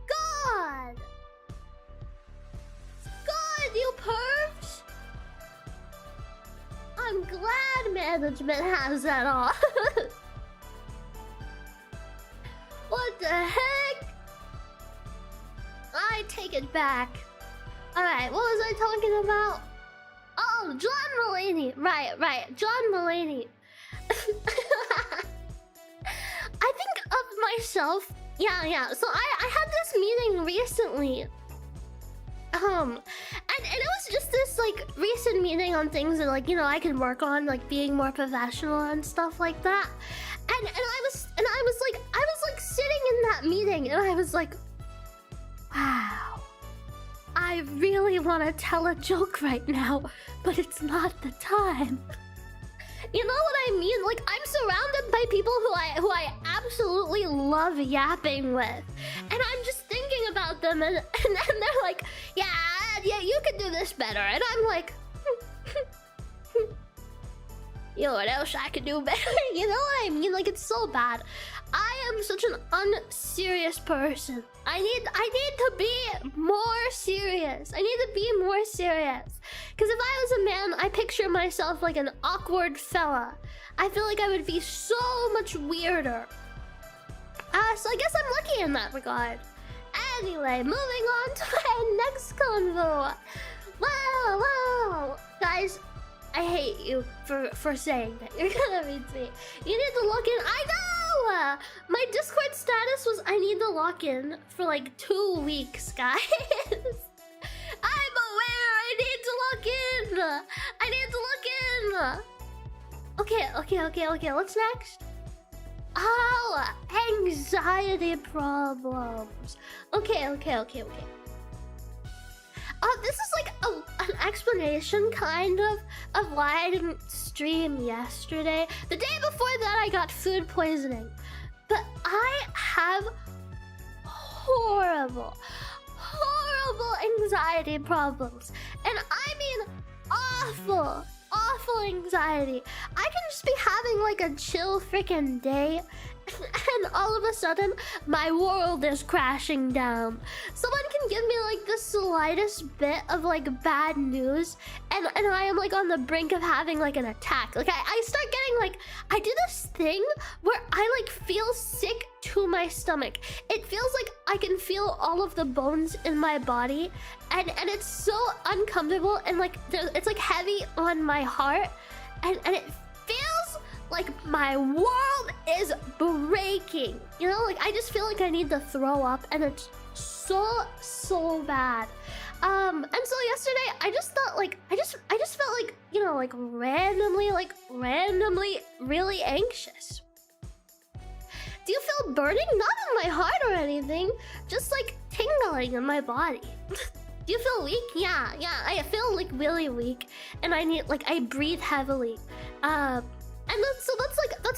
God. God, you pervs. I'm glad management has that on. What the heck? I take it back. Alright, what was I talking about? Oh, John Mulaney. Right. John Mulaney. I think of myself. Yeah. So I had this meeting recently. And it was just this like recent meeting on things that like, you know, I can work on, like being more professional and stuff like that. And I was like sitting in that meeting and I was like, wow, I really want to tell a joke right now, but it's not the time. You know what I mean? Like, I'm surrounded by people who I absolutely love yapping with. And I'm just thinking about them and they're like, yeah, you could do this better. And I'm like, you know what else I could do better? You know what I mean? Like, it's so bad. I am such an unserious person. I need to be more serious. I need to be more serious. Because if I was a man, I picture myself like an awkward fella. I feel like I would be so much weirder. So I guess I'm lucky in that regard. Anyway, moving on to my next convo. Wow. Guys, I hate you for saying that. You're gonna retweet. You need to log in. I know! My Discord status was I need to log in for like 2 weeks, guys. I'm aware I need to log in. I need to log in. Okay. What's next? Oh, anxiety problems. Okay. This is like an explanation, kind of why I didn't stream yesterday. The day before that, I got food poisoning. But I have horrible anxiety problems. And I mean awful anxiety. I can just be having like a chill freaking day and all of a sudden my world is crashing down. Someone can give me like the slightest bit of like bad news and I am like on the brink of having like an attack. Like I start getting like, I do this thing where I like feel sick to my stomach. It feels like I can feel all of the bones in my body and it's so uncomfortable and like it's like heavy on my heart and it feels like my world is breaking. You know, like I just feel like I need to throw up and it's so bad. And so yesterday I just thought like I just felt like, you know, like randomly really anxious. Do you feel burning? Not in my heart or anything, just like tingling in my body. Do you feel weak? Yeah, I feel like really weak and I need like I breathe heavily. And that's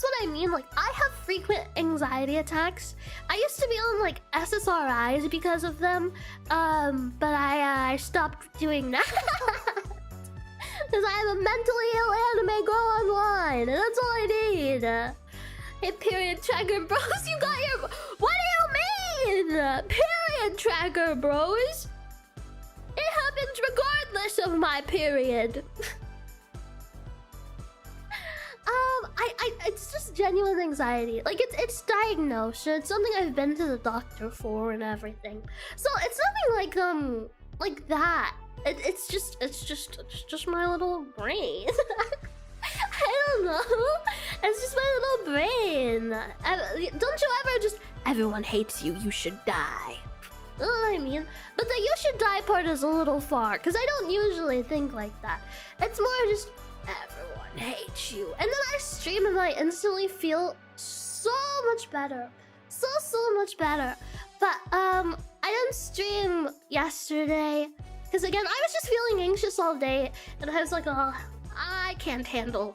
what I mean. Like I have frequent anxiety attacks. I used to be on like SSRIs because of them, but I stopped doing that because I am a mentally ill anime girl online, and that's all I need. Hey, period tracker bros, you got your. What do you mean? Period tracker bros? It happens regardless of my period. It's just genuine anxiety. Like it's diagnosed. It's something I've been to the doctor for and everything. So it's nothing like that. It's just my little brain. I don't know. It's just my little brain. Don't you ever just everyone hates you, you should die. You know what I mean? But the you should die part is a little far because I don't usually think like that. It's more just everyone hates you. And then I stream and I instantly feel so much better. So much better. But I didn't stream yesterday because again I was just feeling anxious all day and I was like, oh, I can't handle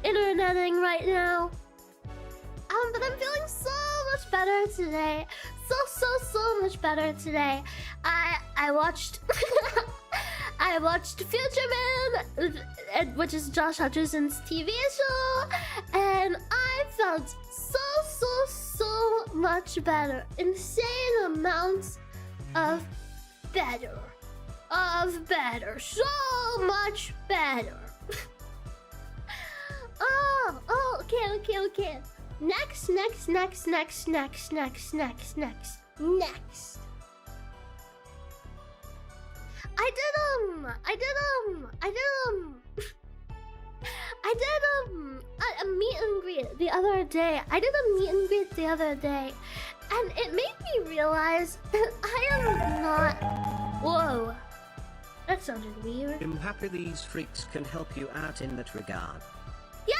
interneting right now. But I'm feeling so much better today. So much better today. I watched I watched Future Man, which is Josh Hutcherson's TV show, and I felt so much better. Insane amounts of better. So much better. Okay. Next. A meet and greet the other day. I did a meet and greet the other day, and it made me realize that I am not. Whoa, that sounded weird. I'm happy these freaks can help you out in that regard. Yeah.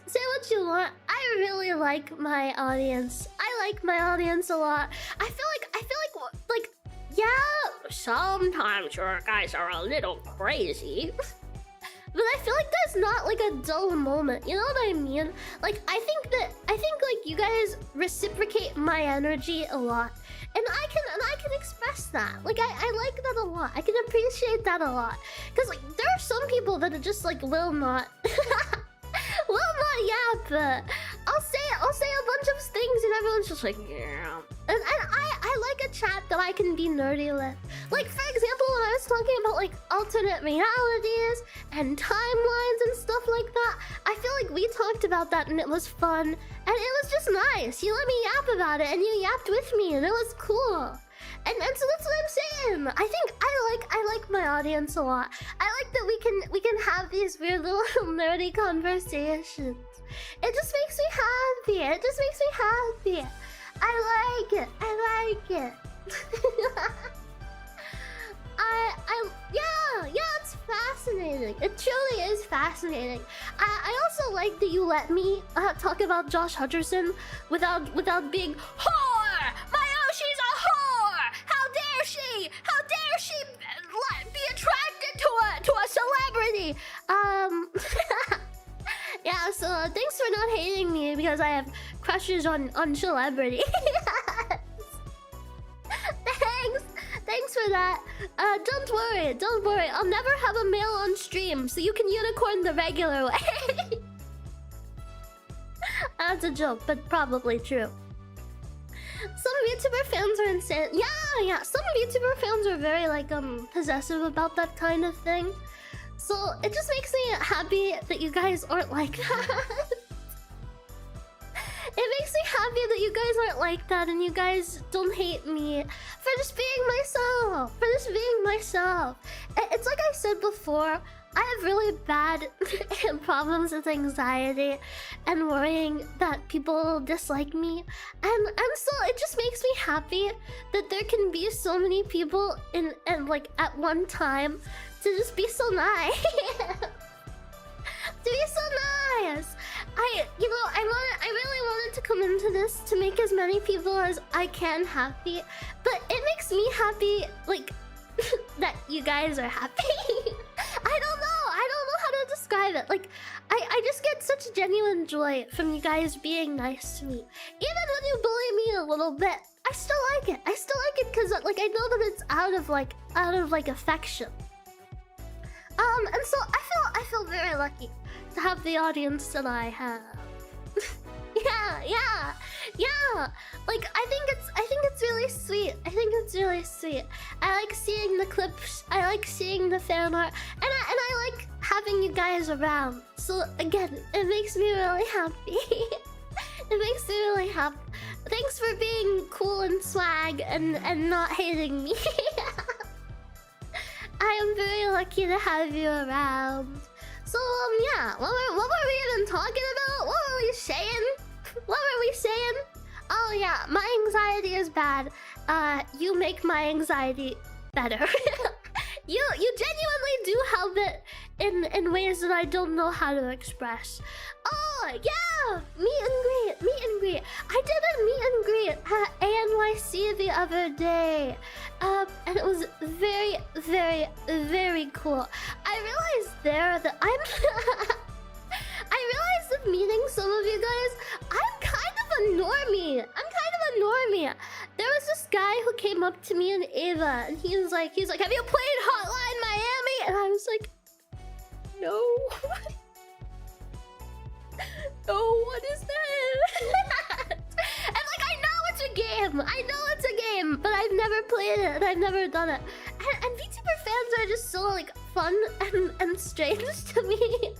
Say what you want. I really like my audience. I like my audience a lot. I feel like yeah, sometimes your guys are a little crazy. But I feel like that's not like a dull moment. You know what I mean? Like I think like you guys reciprocate my energy a lot. And I can express that. Like I like that a lot. I can appreciate that a lot. Cause like there are some people that are just like will not yap. I'll say a bunch of things and everyone's just like, yeah. And I like a chat that I can be nerdy with. Like for example, when I was talking about like alternate realities and timelines and stuff like that, I feel like we talked about that and it was fun. And it was just nice. You let me yap about it and you yapped with me and it was cool. And so that's what I'm saying. I think I like my audience a lot. I like that we can have these weird little nerdy conversations. It just makes me happy. I like it. Yeah, fascinating. It truly is fascinating. I also like that you let me talk about Josh Hutcherson without being whore. Mayoshi's a whore. How dare she? How dare she be attracted to a celebrity? Yeah. So thanks for not hating me because I have crushes on celebrity. Thanks for that. Don't worry. I'll never have a male on stream, so you can unicorn the regular way. That's a joke, but probably true. Some YouTuber fans are insane. Yeah. Some YouTuber fans are very like possessive about that kind of thing. So it just makes me happy that you guys aren't like that. It makes me happy that you guys aren't like that and you guys don't hate me for just being myself. It's like I said before, I have really bad problems with anxiety and worrying that people will dislike me. And so it just makes me happy that there can be so many people in like at one time to just be so nice. To be so nice. I really wanted to come into this to make as many people as I can happy, but it makes me happy, like, that you guys are happy. I don't know how to describe it. Like, I just get such genuine joy from you guys being nice to me. Even when you bully me a little bit, I still like it. I still like it because, like, I know that it's out of affection. And so I feel very lucky to have the audience that I have. Yeah. Like I think it's really sweet. I like seeing the clips. I like seeing the fan art, and I like having you guys around. So again, it makes me really happy. Thanks for being cool and swag and not hating me. I am very lucky to have you around. So yeah, what were we even talking about? What were we saying? Oh yeah, my anxiety is bad. You make my anxiety better. You genuinely do help it in ways that I don't know how to express. Oh yeah, meet and greet. I did a meet and greet at ANYC the other day, and it was very, very, very cool. I realized there that I realized that meeting some of you guys, I'm kind of a normie. There was this guy who came up to me in Ava, and he's like, have you played Hotline Miami? And I was like, no. No, what is that? And like, I know it's a game, but I've never played it and I've never done it. And VTuber fans are just so like fun and strange to me.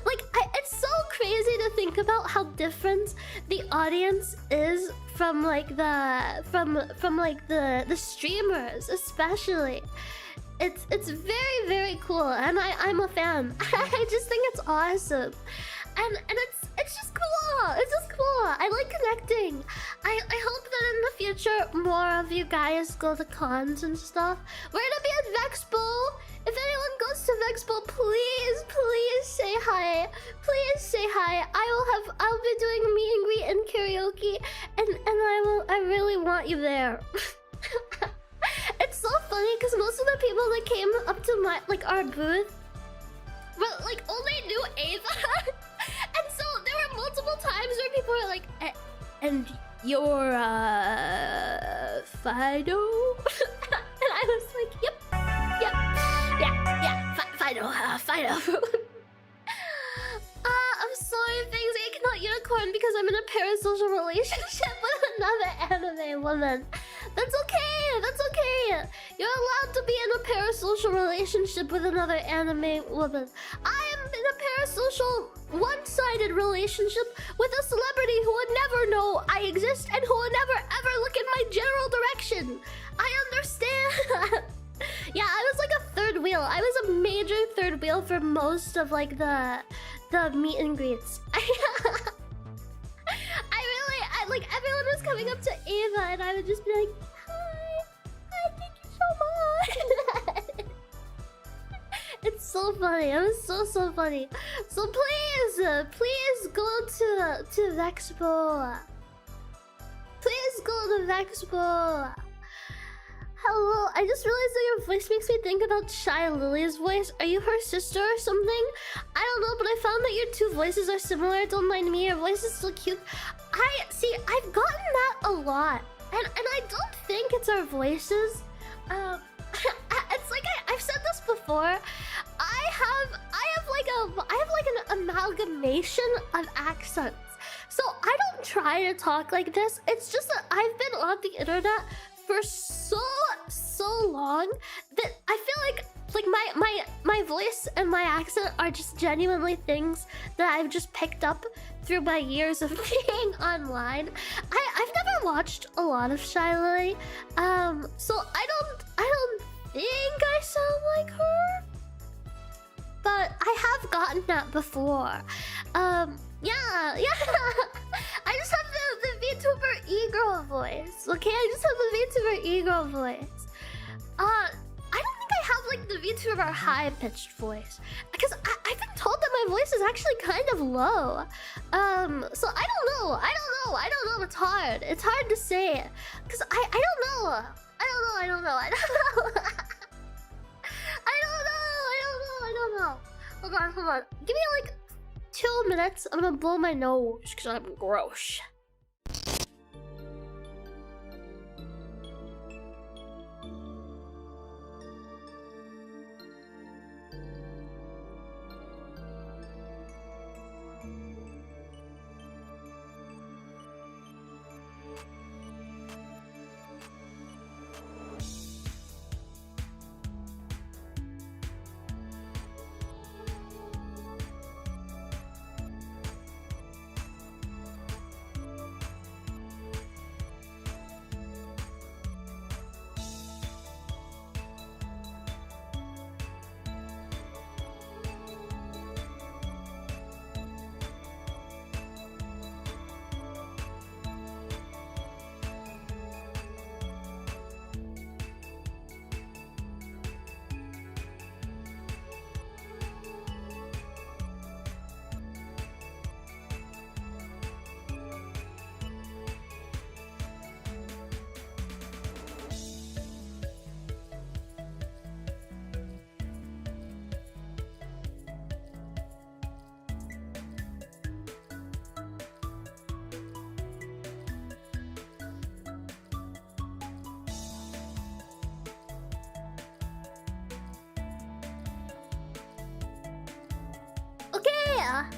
Like, it's so crazy to think about how different the audience is from like the streamers, especially. It's very, very cool, and I'm a fan. I just think it's awesome, and it's just cool. I like connecting. I hope that in the future more of you guys go to cons and stuff. We're gonna be at Vexpo. If anyone goes to Vexpo, please say hi. I'll be doing a meet and greet and karaoke, and I really want you there. It's so funny because most of the people that came up to our booth, well, like only knew Ava, and so there were multiple times where people were like, "And you're Fido?" And I was like, "Yep, Fido." I'm sorry, Fangsie, I cannot unicorn because I'm in a parasocial relationship with another anime woman. That's okay. You're allowed to be in a parasocial relationship with another anime woman. I am in a parasocial, one-sided relationship with a celebrity who would never know I exist and who would never ever look in my general direction. I understand. Yeah, I was like a third wheel. I was a major third wheel for most of like the meet and greets. I like everyone was coming up to Ava and I would just be like, hi, thank you so much. It's so funny. It was so funny. So please go to Vexpo. Please go to Vexpo. Hello, I just realized that your voice makes me think about Shy Lily's voice. Are you her sister or something? I don't know, but I found that your two voices are similar. Don't mind me, your voice is so cute. I've gotten that a lot. And I don't think it's our voices. It's like I've said this before. I have like an amalgamation of accents. So I don't try to talk like this. It's just that I've been on the internet for so long that I feel like my voice and my accent are just genuinely things that I've just picked up through my years of being online. I've never watched a lot of Shy Lily, so I don't think I sound like her, but I have gotten that before. Yeah. I just have the VTuber e-girl voice. Okay, I just have the VTuber e-girl voice. I don't think I have like the VTuber high-pitched voice because I've been told that my voice is actually kind of low. So I don't know. It's hard. It's hard to say because I don't know. I don't know. Hold on. Give me like 2 minutes. I'm gonna blow my nose because I'm gross.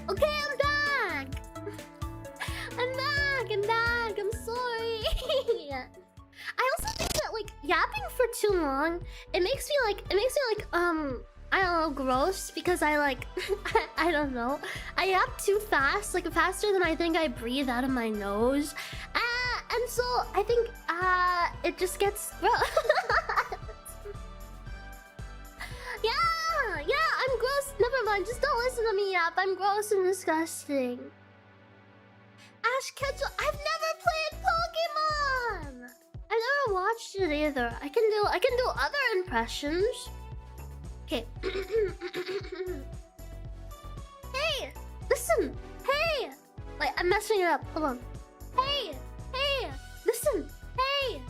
Okay, I'm back. I'm back. I'm sorry. I also think that like yapping for too long, it makes me like I don't know, gross because I I don't know. I yap too fast, like faster than I think I breathe out of my nose. And so I think it just gets gross. Yeah, I'm gross. Never mind, just don't listen to me yap. I'm gross and disgusting. Ash Ketchum, I've never played Pokemon! I've never watched it either. I can do other impressions. Okay. Hey! Listen! Hey! Wait, I'm messing it up. Hold on. Hey! Listen! Hey!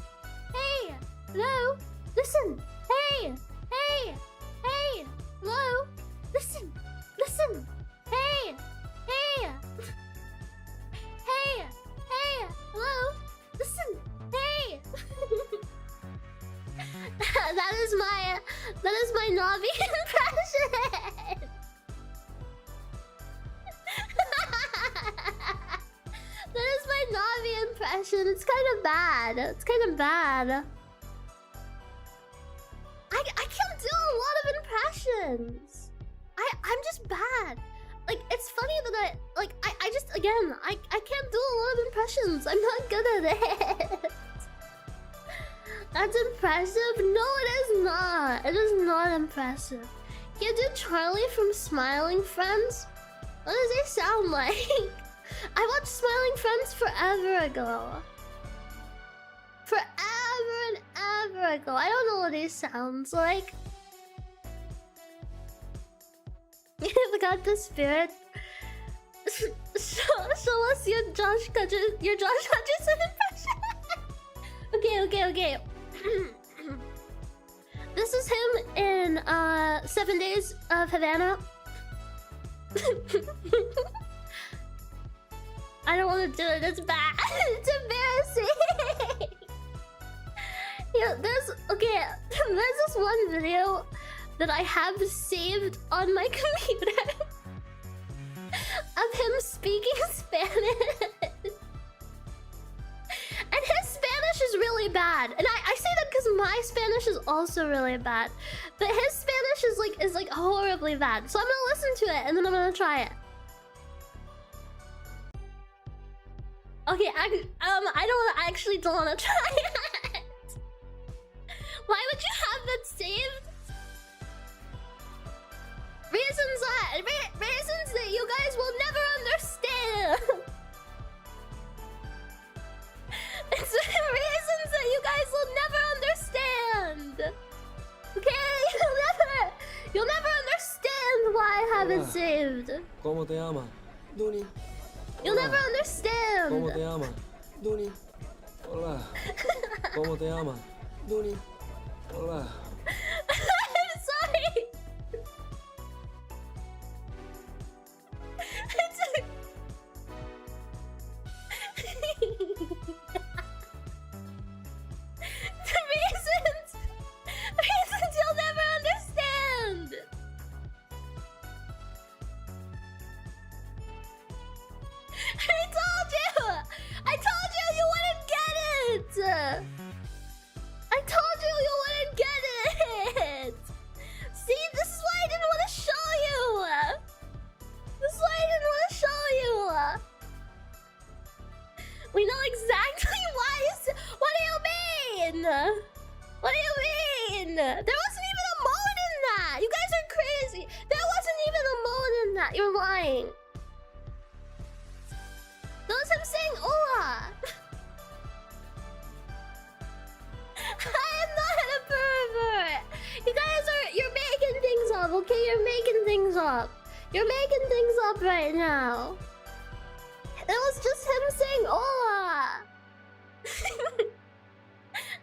Hello? Listen! Hey! Hello? Listen! Hey! Hello? Listen! Hey! that is my Navi impression! That is my Navi impression. It's kind of bad. I can't do a lot of impressions. I'm just bad. Like, it's funny that I just, again, I can't do a lot of impressions. I'm not good at it. That's impressive? No, it is not. It is not impressive. Can you do Charlie from Smiling Friends? What does he sound like? I watched Smiling Friends forever ago. Forever and ever ago. I don't know what he sounds like. You've got the spirit. Show us your Josh Hutcherson impression. Okay. This is him in 7 Days of Havana. I don't want to do it. It's bad. It's embarrassing. Yeah, there's this one video that I have saved on my computer of him speaking Spanish. And his Spanish is really bad. And I say that because my Spanish is also really bad. But his Spanish is like horribly bad. So I'm gonna listen to it and then I'm gonna try it. Okay, I actually don't wanna try it. Why would you have that saved? Reasons that you guys will never understand. It's reasons that you guys will never understand. Okay? You'll never understand why I have it saved. ¿Cómo te ama? Duni. You'll never understand. ¿Cómo te ama? Duni. Hola. ¿Cómo te ama? Duni. Hola. I'm sorry. Reasons you'll never understand. I told you wouldn't get it. I told you wouldn't get it. See, this is why I didn't want to show you. This is why I didn't want to show you. We know exactly why. What do you mean? What do you mean? There wasn't even a moan in that. You guys are crazy. There wasn't even a moan in that. You're lying. That was him saying "hola." I am not a pervert. You guys you're making things up, okay? You're making things up. You're making things up right now. It was just him saying "hola."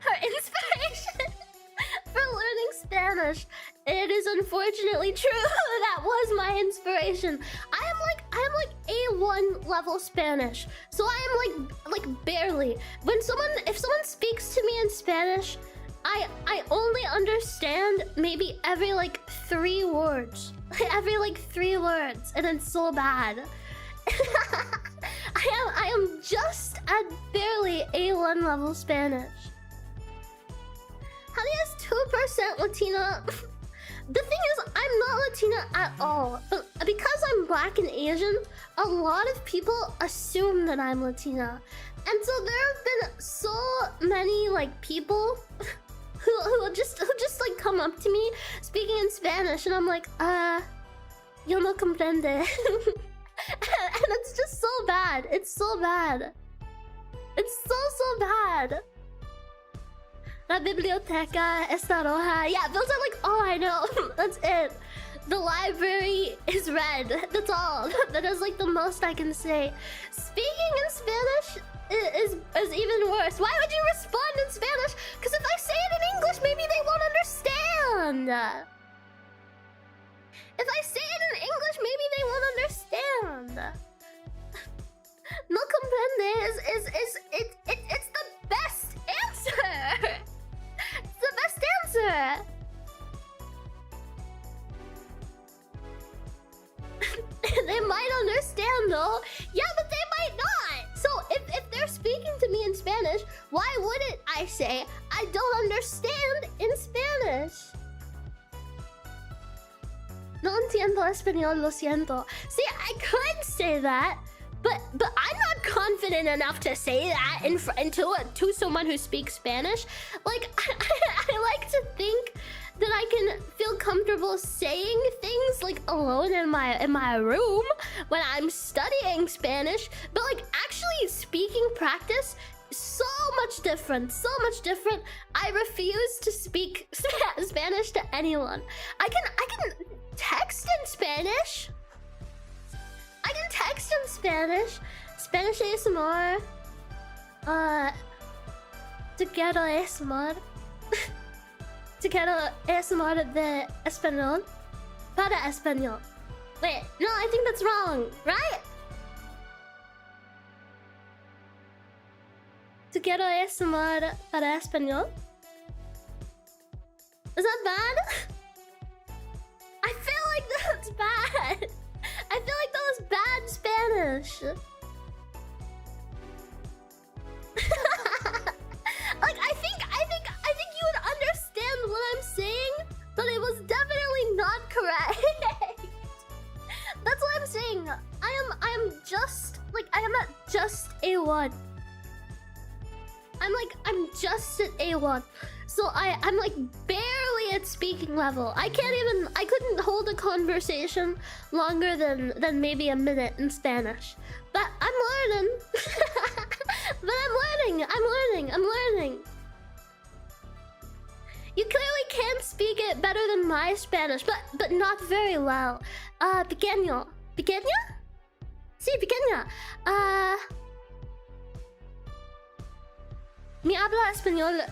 Her inspiration for learning Spanish. It is unfortunately true. That was my inspiration. I am like A1 level Spanish. So I am like barely. If someone speaks to me in Spanish, I only understand maybe every like 3 words. Every like 3 words, and it's so bad. I am just at barely A1 level Spanish. Honey has 2% Latina. The thing is, I'm not Latina at all. But because I'm black and Asian, a lot of people assume that I'm Latina. And so there have been so many like people who just like come up to me speaking in Spanish, and I'm like, yo no comprende. And it's just so bad. It's so bad. It's so bad. La biblioteca está roja. Yeah, those are like all I know. That's it. The library is red. That's all. That is like the most I can say. Speaking in Spanish is even worse. Why would you respond in Spanish? Because if I say it in English, maybe they won't understand. If I say it in English, maybe they won't understand. No comprende it's the best answer. It's the best answer. They might understand though. Yeah, but they might not. So if they're speaking to me in Spanish, why wouldn't I say I don't understand in Spanish? No entiendo español, lo siento. See, I could say that, but I'm not confident enough to say that to someone who speaks Spanish. Like I like to think that I can feel comfortable saying things like alone in my room when I'm studying Spanish, but like actually speaking practice, so much different. I refuse to speak Spanish to anyone. I can text in Spanish? I can text in Spanish. Spanish ASMR. Te quiero ASMR. Te quiero ASMR de español. Para español. Wait, no, I think that's wrong, right? Te quiero ASMR para español. Is that bad? I feel like that's bad. I feel like that was bad Spanish. Like I think you would understand what I'm saying, but it was definitely not correct. That's what I'm saying. I am just like I am at just A1. I'm just at A1. So I'm like barely at speaking level. I couldn't hold a conversation longer than maybe a minute in Spanish. But I'm learning. But I'm learning. You clearly can speak it better than my Spanish, but not very well. Pequeño. Pequeña? Sí, pequeña. Me habla español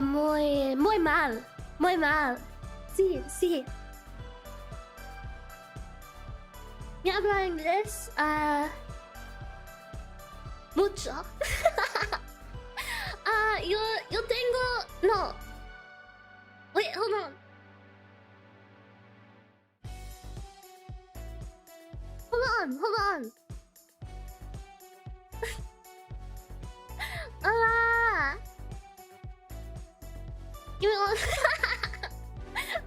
muy mal. Muy mal. Sí, sí. Me habla inglés mucho. Yo tengo... No. Wait, hold on. Hold on. Give me one. See,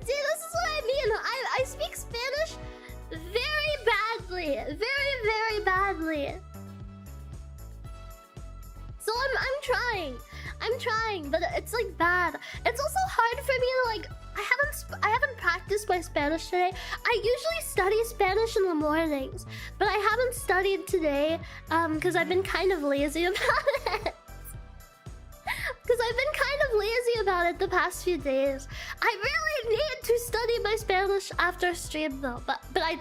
this is what I mean. I speak Spanish very badly. Very badly. So I'm trying, but it's like bad. It's also hard for me to like. I haven't practiced my Spanish today. I usually study Spanish in the mornings, but I haven't studied today because I've been kind of lazy about it. The past few days. I really need to study my Spanish after stream though, but I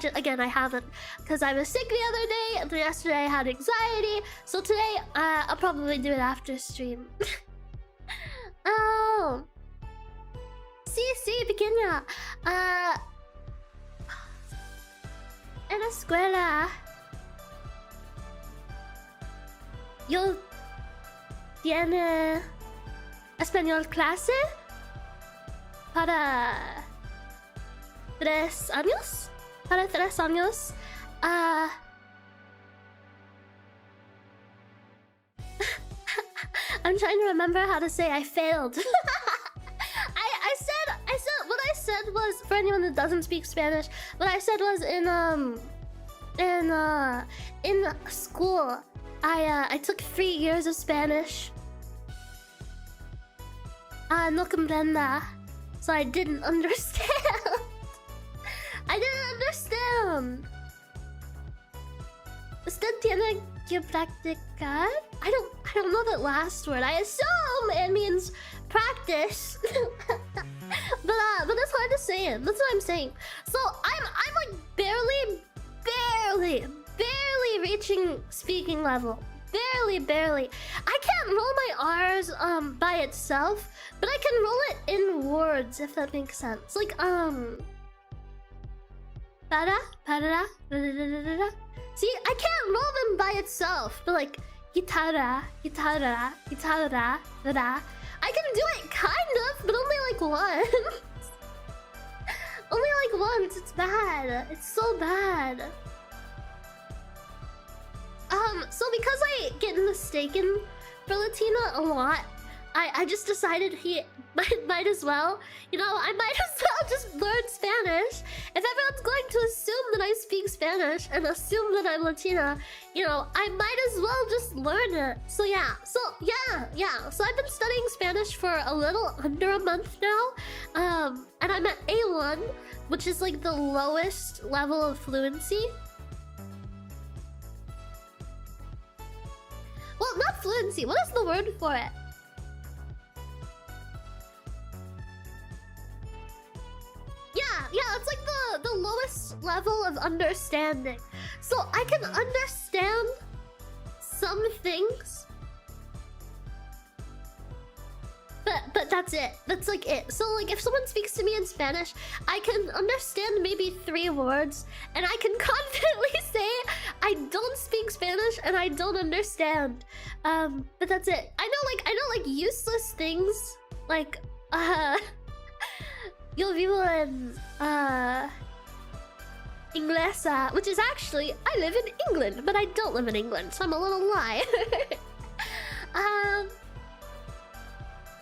haven't because I was sick the other day, and yesterday I had anxiety. So today I'll probably do it after stream. Oh. Sí, pequeña. En la escuela. Yo tiene español clase para 3 años. Para 3 años. I'm trying to remember how to say I failed. I said what I said was, for anyone that doesn't speak Spanish, what I said was in school I took 3 years of Spanish. No comprenda. So I didn't understand. I didn't understand. Usted tiene que practicar? I don't know that last word. I assume it means practice. but that's hard to say it. That's what I'm saying. So I'm like barely reaching speaking level. Barely. I can't roll my R's by itself, but I can roll it in words, if that makes sense. Like para. See, I can't roll them by itself, but like guitarra. I can do it kind of, but only like once. Only like once. It's bad. It's so bad. So because I get mistaken for Latina a lot, I just decided he might as well, you know, I might as well just learn Spanish. If everyone's going to assume that I speak Spanish and assume that I'm Latina, you know, I might as well just learn it. So yeah. So I've been studying Spanish for a little under a month now. And I'm at A1, which is like the lowest level of fluency. Well, not fluency. What is the word for it? Yeah, it's like the level of understanding. So I can understand some things, but that's it. That's like it. So like if someone speaks to me in Spanish, I can understand maybe 3 words, and I can confidently say I don't speak Spanish and I don't understand. But that's it. I know like useless things like yo vivo en Inglesa, which is actually I live in England, but I don't live in England, so I'm a little lie.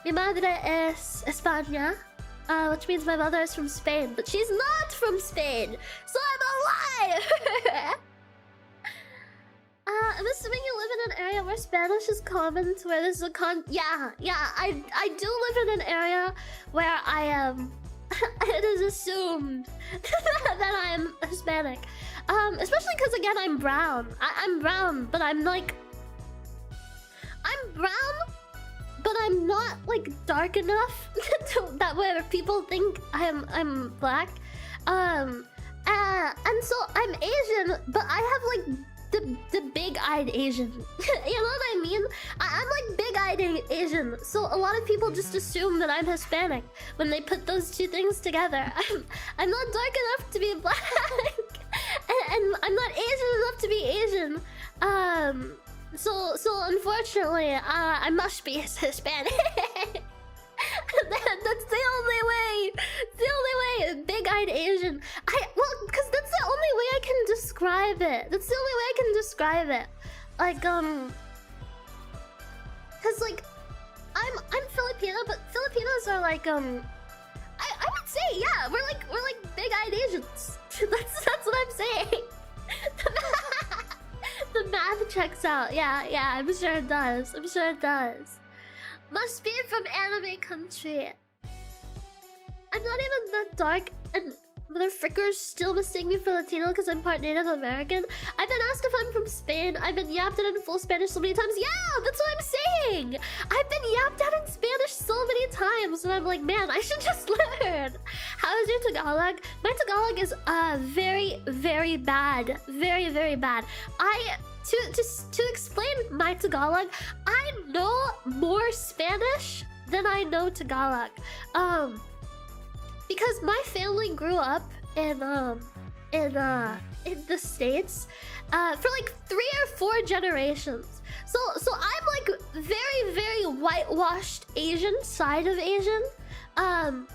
Mi madre es España, which means my mother is from Spain, but she's not from Spain, so I'm a liar. I'm assuming you live in an area where Spanish is common, to where there's a yeah, I do live in an area where I am. It is assumed that I'm Hispanic, especially because again I'm brown. I'm brown, but I'm like I'm brown, but I'm not like dark enough that where people think I'm black. And so I'm Asian, but I have like the big-eyed Asian. You know what I mean? I'm like big-eyed Asian, so a lot of people just assume that I'm Hispanic when they put those two things together. I'm not dark enough to be black, and I'm not Asian enough to be Asian. So unfortunately, I must be Hispanic. That's the only way. The only way. Big-eyed Asian. Well, because that's the only way I can describe it. That's the only way I can describe it. Like because like I'm Filipino, but Filipinos are like I would say yeah, we're like big-eyed Asians. That's what I'm saying. The math checks out. Yeah, I'm sure it does. I'm sure it does. Must be from anime country. I'm not even that dark, and motherfuckers still mistake me for Latino because I'm part Native American. I've been asked if I'm from Spain. I've been yapped at in full Spanish so many times. Yeah, that's what I'm saying. I've been yapped at in Spanish so many times, and I'm like, man, I should just learn. How is your Tagalog? My Tagalog is very, very bad. Very, very bad. To explain my Tagalog, I know more Spanish than I know Tagalog. Because my family grew up in the States for like 3 or 4 generations. So I'm like very, very whitewashed Asian, side of Asian.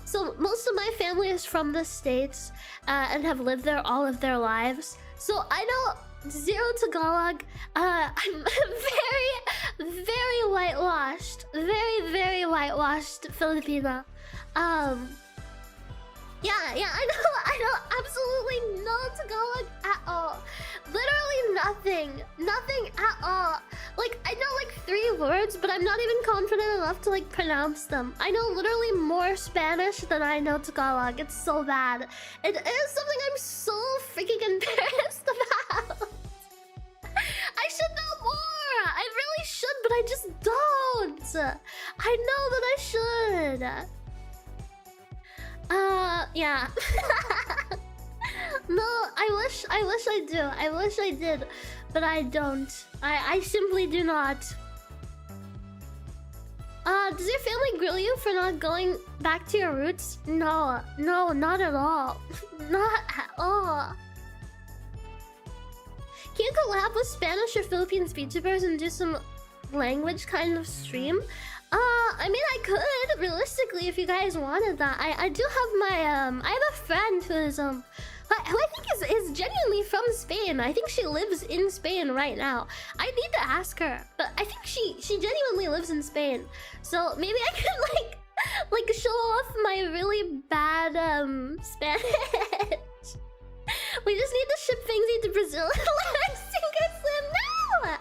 So most of my family is from the States and have lived there all of their lives. So I know 0 Tagalog. I'm very, very whitewashed. Very, very whitewashed Filipina. Yeah, I know absolutely no Tagalog at all. Literally nothing. Nothing at all. Like, I know like 3 words, but I'm not even confident enough to like pronounce them. I know literally more Spanish than I know Tagalog. It's so bad. It is something I'm so freaking embarrassed about. I should know more. I really should, but I just don't. I know that I should. Yeah. No, I wish I do. I wish I did, but I don't. I simply do not. Does your family grill you for not going back to your roots? No, not at all. Not at all. Can you collab with Spanish or Philippine speechers and do some language kind of stream? I mean, I could realistically if you guys wanted that. I do have my I have a friend who is who I think is genuinely from Spain. I think she lives in Spain right now. I need to ask her, but I think she genuinely lives in Spain. So maybe I could like show off my really bad Spanish. We just need to ship Fangsie to Brazil and let her sing her slam.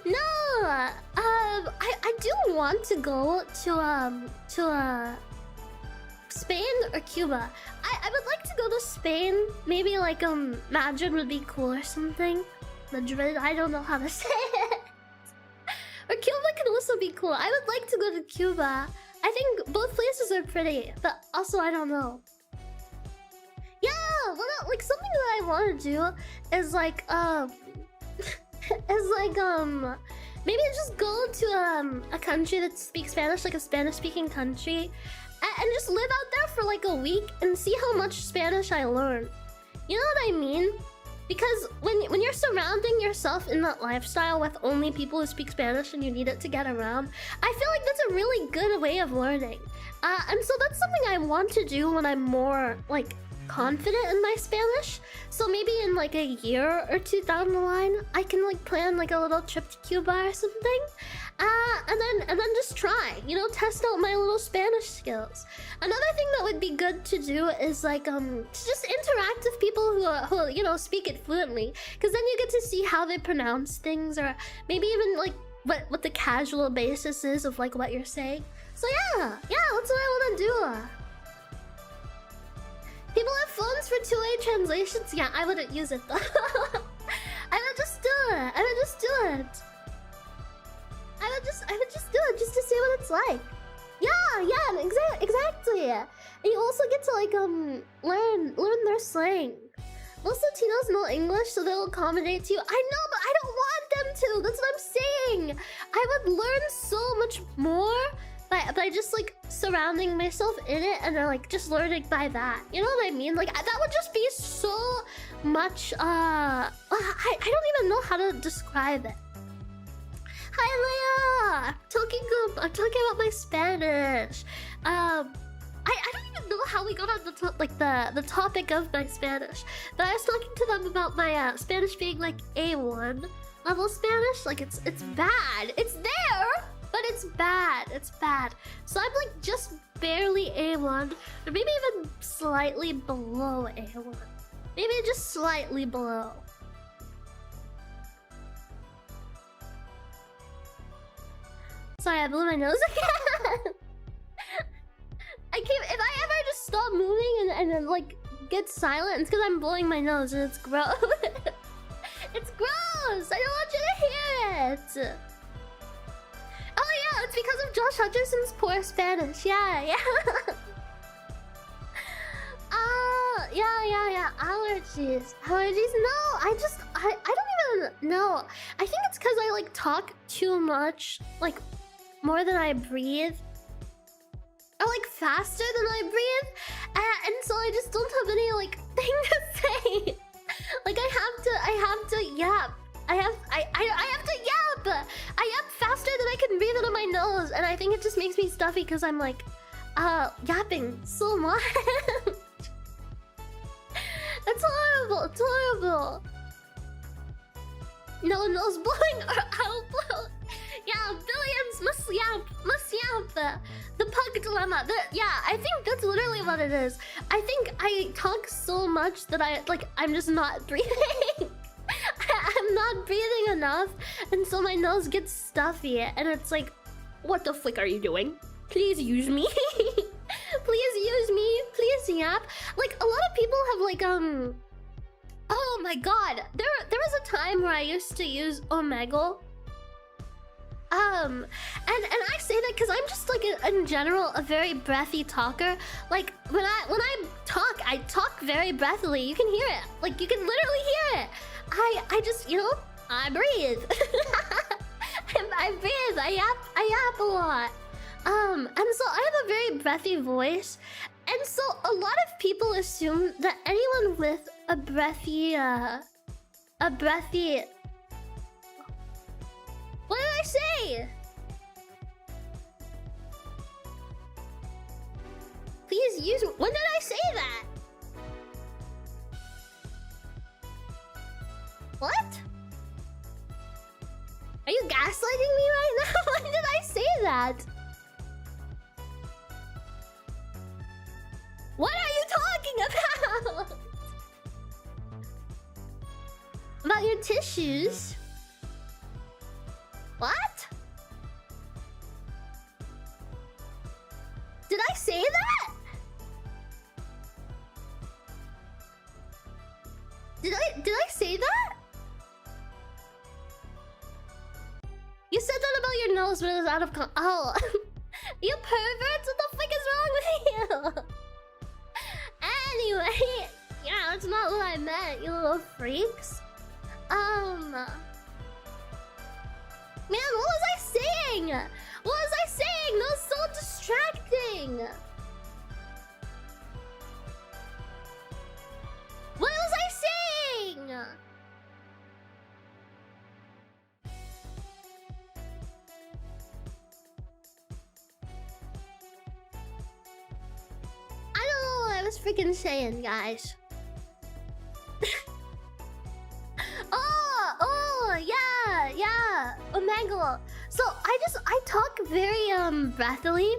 No. I do want to go to Spain or Cuba. I would like to go to Spain. Maybe like Madrid would be cool or something. Madrid, I don't know how to say it. Or Cuba can also be cool. I would like to go to Cuba. I think both places are pretty, but also I don't know. Yeah, what else? like something that I want to do is like maybe just go to a country that speaks Spanish, like a Spanish-speaking country, and just live out there for like a week and see how much Spanish I learn. You know what I mean? Because when you're surrounding yourself in that lifestyle with only people who speak Spanish and you need it to get around, I feel like that's a really good way of learning. And so that's something I want to do when I'm more like confident in my Spanish. So maybe in like a year or two down the line, I can like plan like a little trip to Cuba or something. And then just try, you know, test out my little Spanish skills. Another thing that would be good to do is like to just interact with people who you know speak it fluently, because then you get to see how they pronounce things, or maybe even like what the casual basis is of like what you're saying. So yeah, that's what I want to do. People have phones for two-way translations. Yeah, I wouldn't use it though. I would just do it. I would just do it just to see what it's like. Yeah, exactly. And you also get to like learn their slang. Most Latinos know English, so they'll accommodate you. I know, but I don't want them to. That's what I'm saying. I would learn so much more by just like surrounding myself in it and then like just learning by that. You know what I mean? Like that would just be so much. I don't even know how to describe it. Hi Leia! I'm talking about my Spanish. I don't even know how we got on the topic of my Spanish, but I was talking to them about my Spanish being like A1 level Spanish. Like it's bad. It's there, but it's bad. It's bad. So I'm like just barely A1, or maybe even slightly below A1. Maybe just slightly below. Sorry, I blew my nose again. If I ever just stop moving and then like get silent, it's because I'm blowing my nose and it's gross. It's gross. I don't want you to hear it. Oh yeah, it's because of Josh Hutcherson's poor Spanish. Yeah. Yeah. Allergies. No, I don't even know. I think it's because I like talk too much, like more than I breathe, or like faster than I breathe, and so I just don't have any like thing to say. Like I have to yap. I have to yap. I yap faster than I can breathe out of my nose, and I think it just makes me stuffy because I'm like yapping so much. It's horrible. It's horrible. No nose blowing or I'll blow. Yeah, billions must yap. The pug dilemma. Yeah, I think that's literally what it is. I think I talk so much that I'm just not breathing. I'm not breathing enough, and so my nose gets stuffy, and it's like, what the flick are you doing? Please use me. Please use me. Please yap. Like a lot of people have like oh my god, there was a time where I used to use Omegle. And I say that because I'm just like in general a very breathy talker. Like when I talk very breathily. You can hear it. Like you can literally hear it. I just, you know, I breathe. I breathe. I yap a lot. And so I have a very breathy voice, and so a lot of people assume that anyone with a breathy what did I say? Please use. When did I say that? What? Are you gaslighting me right now? When did I say that? What are you talking about? About your tissues? What? Did I say that? Did I say that? You said that about your nose, but it was out of oh. You perverts! What the fuck is wrong with you? Anyway, yeah, That's not what I meant, you little freaks. Man, what was I saying? What was I saying? That was so distracting. What was I saying? I don't know what I was freaking saying, guys. Yeah, Omegle. So I talk very breathily,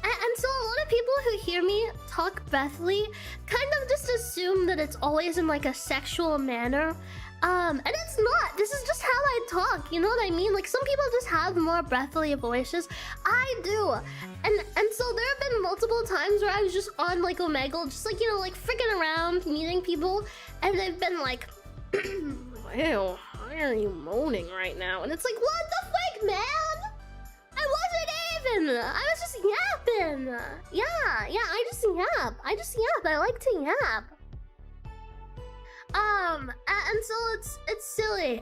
and so a lot of people who hear me talk breathly kind of just assume that it's always in like a sexual manner, and it's not. This is just how I talk. You know what I mean? Like some people just have more breathly voices. I do, and so there have been multiple times where I was just on like Omegle, just like like freaking around meeting people, and they've been like. Ew, why are you moaning right now? And it's like, what the frick, man? I wasn't even. I was just yapping. Yeah, I just yap. I like to yap. And so it's silly.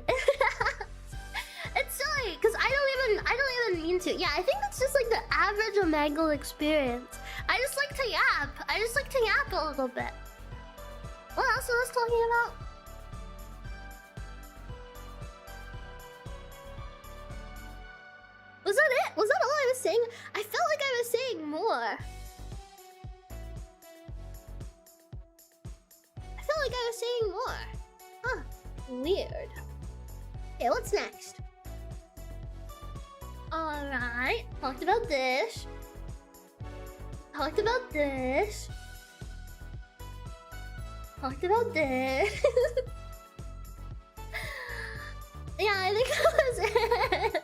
It's silly because I don't even mean to. Yeah, I think that's just like the average Omegle experience. I just like to yap. I just like to yap a little bit. What else was I talking about? Was that it? Was that all I was saying? I felt like I was saying more. I felt like I was saying more. Huh. Weird. Okay, what's next? Alright. Talked about this. Talked about this. Talked about this. Yeah, I think that was it.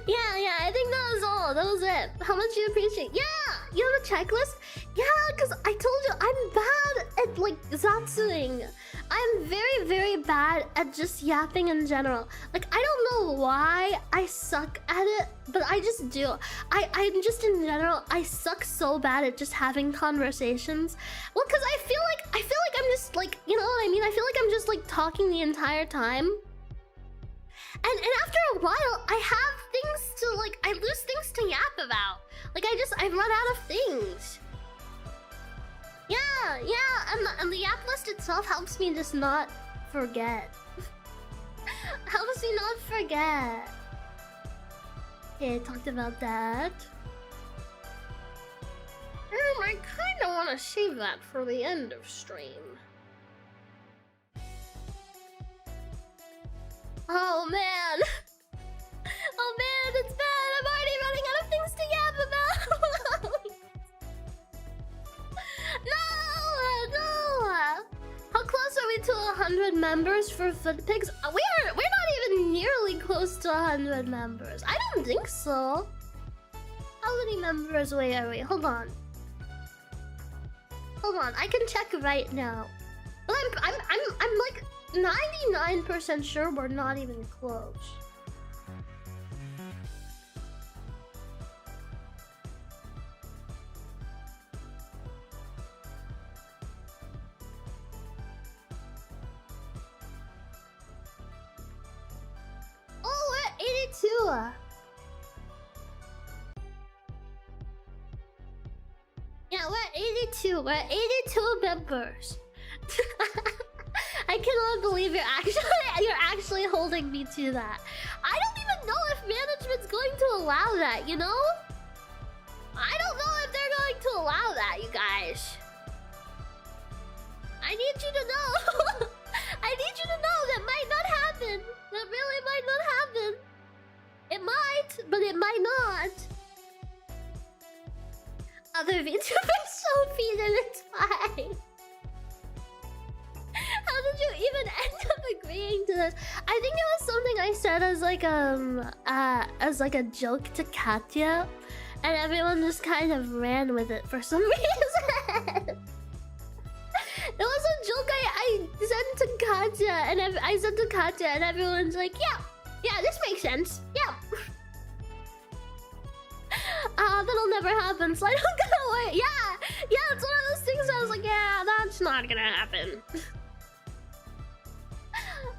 Yeah, I think that was all. That was it. How much you appreciate? Yeah, you have a checklist? Yeah, because I told you I'm bad at like zatsuing. I'm very, very bad at just yapping in general. Like I don't know why I suck at it, but I just do. I'm just in general. I suck so bad at just having conversations. Well, because I feel like I'm just like you know what I mean. I feel like I'm just like talking the entire time. And after a while, I have things to like. I lose things to yap about. Like I run out of things. Yeah, and the yap list itself helps me just not forget. Helps me not forget. Okay, I talked about that. I kind of want to save that for the end of stream. Oh man! Oh man, it's bad! I'm already running out of things to yap about! No! How close are we to 100 members for Footpigs? We're not even nearly close to 100 members. I don't think so. How many members away are we? Hold on. I can check right now. But I'm like 99% sure we're not even close. Oh, we're at 82. Yeah, we're at 82. We're at 82 members. I cannot believe you're actually holding me to that. I don't even know if management's going to allow that, you know? I don't know if they're going to allow that, you guys. I need you to know. I need you to know that might not happen. That really might not happen. It might, but it might not. Other VTubers so feed and it's fine. How did you even end up agreeing to this? I think it was something I said as like a joke to Katya, and everyone just kind of ran with it for some reason. It was a joke I said to Katya, and I said to Katya, and everyone's like, yeah, this makes sense. Yeah. That'll never happen, so I don't gotta worry. Yeah, it's one of those things I was like, yeah, That's not gonna happen.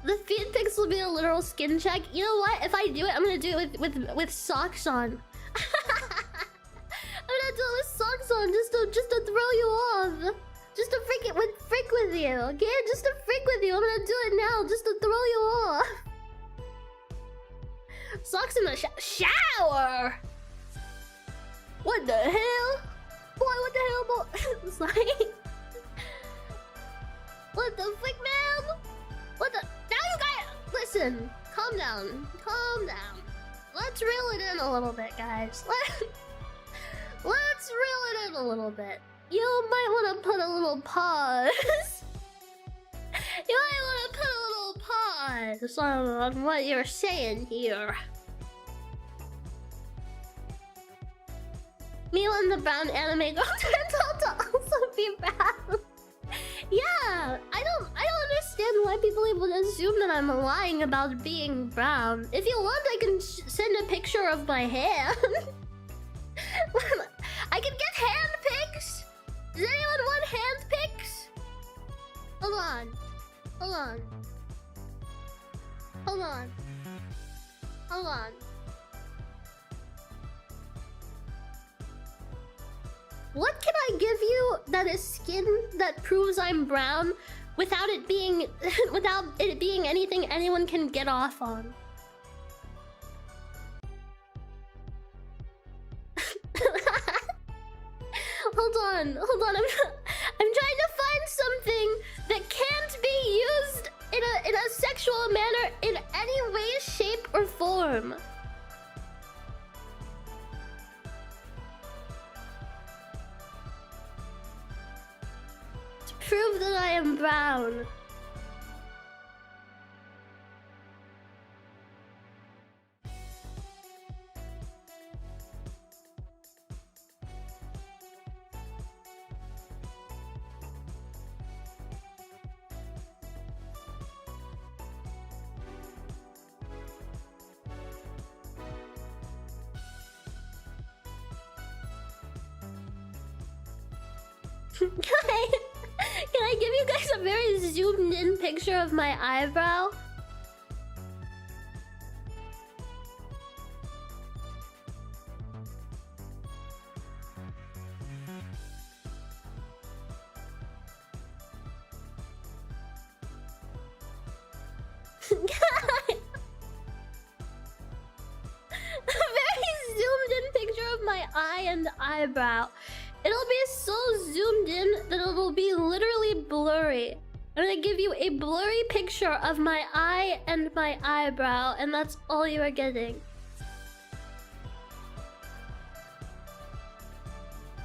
The feet pics will be a literal skin check. You know what? If I do it, I'm gonna do it with socks on. I'm gonna do it with socks on just to throw you off. Just to freak with you, okay? Just to freak with you. I'm gonna do it now just to throw you off. Socks in the shower. What the hell? Boy, what the hell, boy? It's like... What the frick, man? What the... Now you guys... Listen. Calm down. Calm down. Let's reel it in a little bit, guys. Let's reel it in a little bit. You might want to put a little pause. You might want to put a little pause on what you're saying here. Me and the brown anime girl turned out to also be brown. Yeah, I don't understand why people would assume that I'm lying about being brown. If you want, I can send a picture of my hand. I can get hand pics. Does anyone want hand pics? Hold on. Hold on. Hold on. Hold on. What can I give you that is skin that proves I'm brown without it being anything anyone can get off on? Hold on. I'm trying to find something that can't be used in a sexual manner in any way, shape, or form. To prove that I am brown. Can I give you guys a very zoomed in picture of my eyebrow? A very zoomed in picture of my eye and eyebrow. It'll be so zoomed in that it'll be literally blurry. I'm gonna give you a blurry picture of my eye and my eyebrow, and that's all you are getting.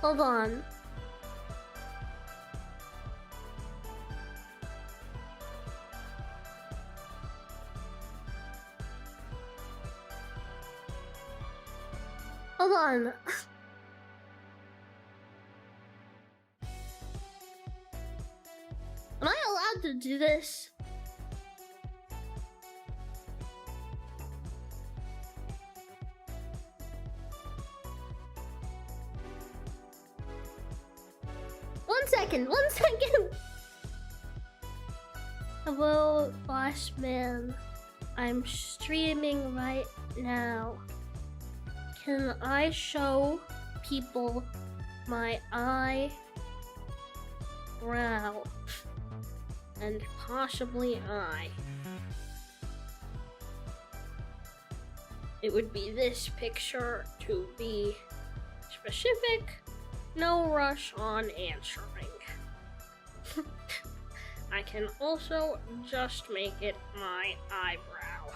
Hold on. Hold on. Am I allowed to do this? One second. Hello, boss man. I'm streaming right now. Can I show people my eyebrow? And possibly eye. It would be this picture to be specific. No rush on answering. I can also just make it my eyebrow.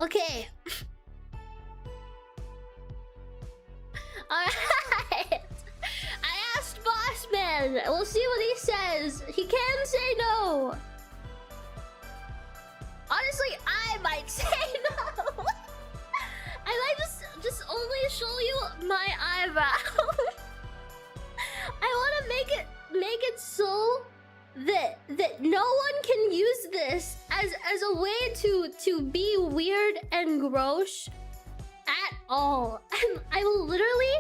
Okay. Alright. I asked Boss Man. We'll see what he says. He can say no. Honestly, I might say no. I might just only show you my eyebrow. I want to make it so that no one can use this as a way to be weird and gross at all. And I will literally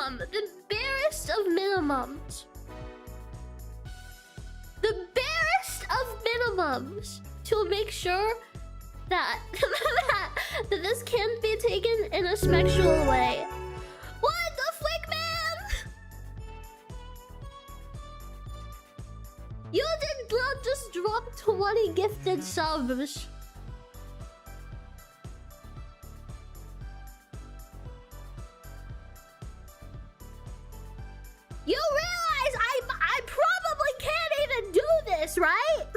minimum, the barest of minimums. The barest of minimums to make sure that, that this can't be taken in a sexual way. What the flick, man? You did not just drop 20 gifted subs. You realize I probably can't even do this, right?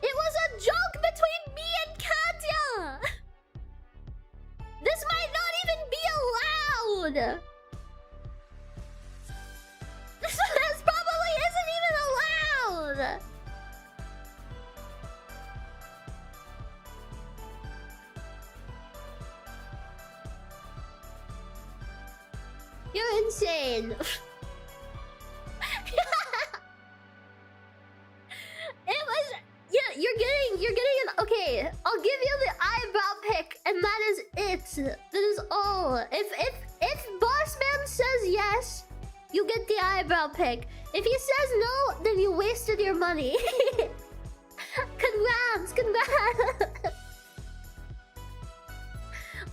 It was a joke between me and Katya. This might not even be allowed. This probably isn't even allowed. You're insane. It was, yeah, you're getting an, okay, I'll give you the eyebrow pick and that is it. That is all. If Boss Man says yes, you get the eyebrow pick. If he says no, then you wasted your money. Congrats.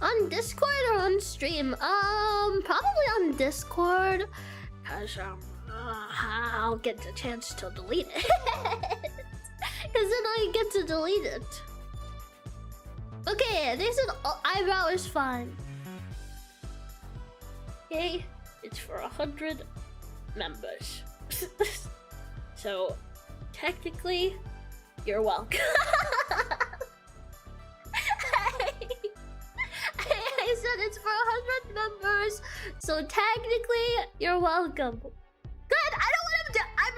On Discord or on stream? Probably on Discord. Cause I'll get the chance to delete it. Cause then I get to delete it. Okay, they said eyebrow is fine. Okay, it's for 100 members. So, technically, you're welcome. I said it's for 100 members, so technically, you're welcome. Good, I don't want to. I'm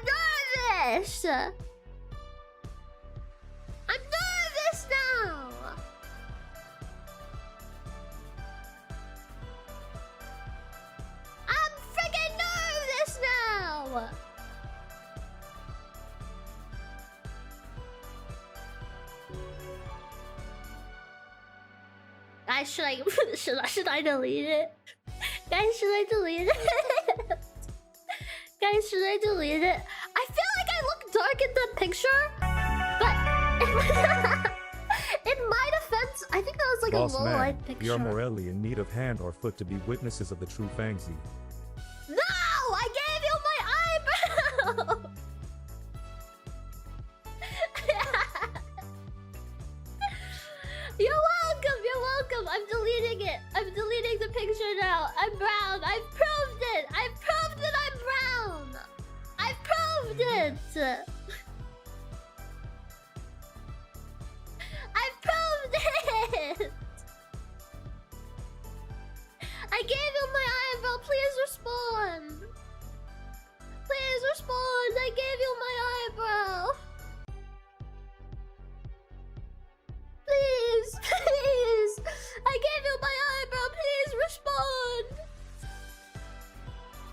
nervous. I'm nervous now. I'm freaking nervous now. Guys, should I delete it? Guys, should I delete it? Guys, should I delete it? I feel like I look dark in that picture, but in my defense, I think that was like Boss a low man, light picture. we are morally in need of hand or foot to be witnesses of the true Fangsie. No! I gave you my eyebrow! You're welcome, I'm deleting it. I'm deleting the picture now. I'm brown. I've proved it. I've proved that I'm brown. I've proved it. I've proved it. I gave you my eyebrow. Please respond. Please respond. I gave you my eyebrow. Please. I gave you my eyebrow. Please respond.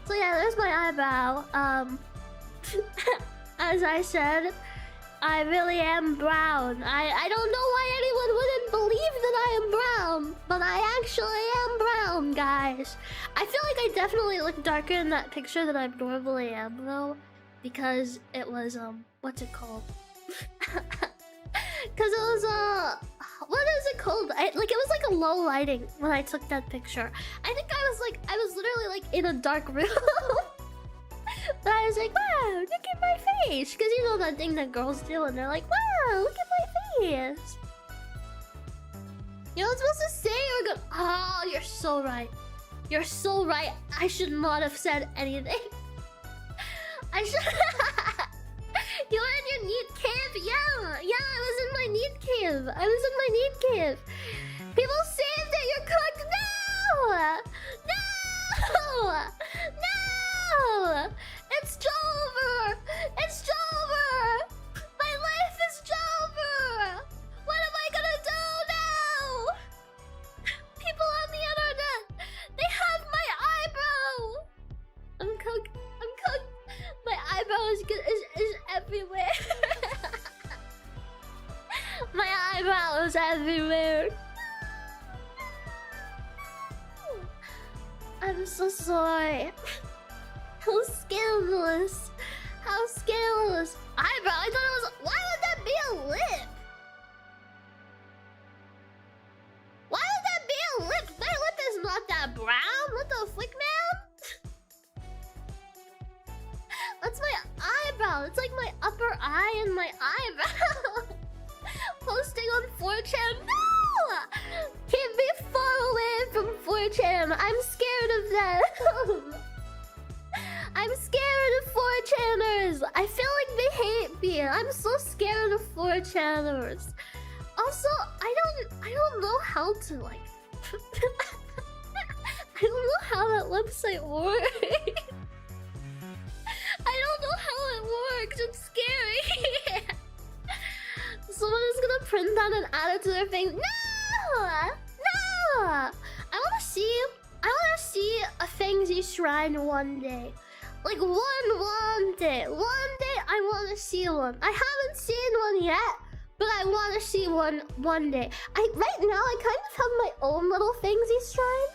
So yeah, there's my eyebrow. As I said, I really am brown. I don't know why anyone wouldn't believe that I am brown, but I actually am brown, guys. I feel like I definitely look darker in that picture than I normally am, though, because it was what's it called? Because it was what is it called? It was like a low lighting when I took that picture. I think I was literally like in a dark room. But I was like, wow, look at my face. Because you know that thing that girls do and they're like, wow, look at my face. You're not supposed to say or go, oh, you're so right. You're so right. I should not have said anything. I should. You were in your NEET camp? Yeah, I was in my NEET camp. People saved it. You're cooked. No! It's Jover! My life is Jover! What am I gonna do now? People on the internet, they have my eyebrow! I'm cooked. My eyebrow is everywhere. My eyebrow is everywhere. I'm so sorry. How scandalous. How scandalous. Eyebrow, I thought it was... Why would that be a lip? Why would that be a lip? My lip is not that brown. What the flick, man? That's my eyebrow. It's like my upper eye and my eyebrow. Posting on 4chan. No! Keep me far away from 4chan. I'm scared of them. I'm scared of 4chaners. I feel like they hate me. I'm so scared of 4chaners. Also, I don't know how to like I don't know how that website works. I don't know how it works. It's scary. Someone is gonna print that and add it to their face. No! No! I wanna see a Fangsie shrine one day. Like one day. One day I wanna see one. I haven't seen one yet, but I wanna see one day. Right now I kind of have my own little Fangsie shrine.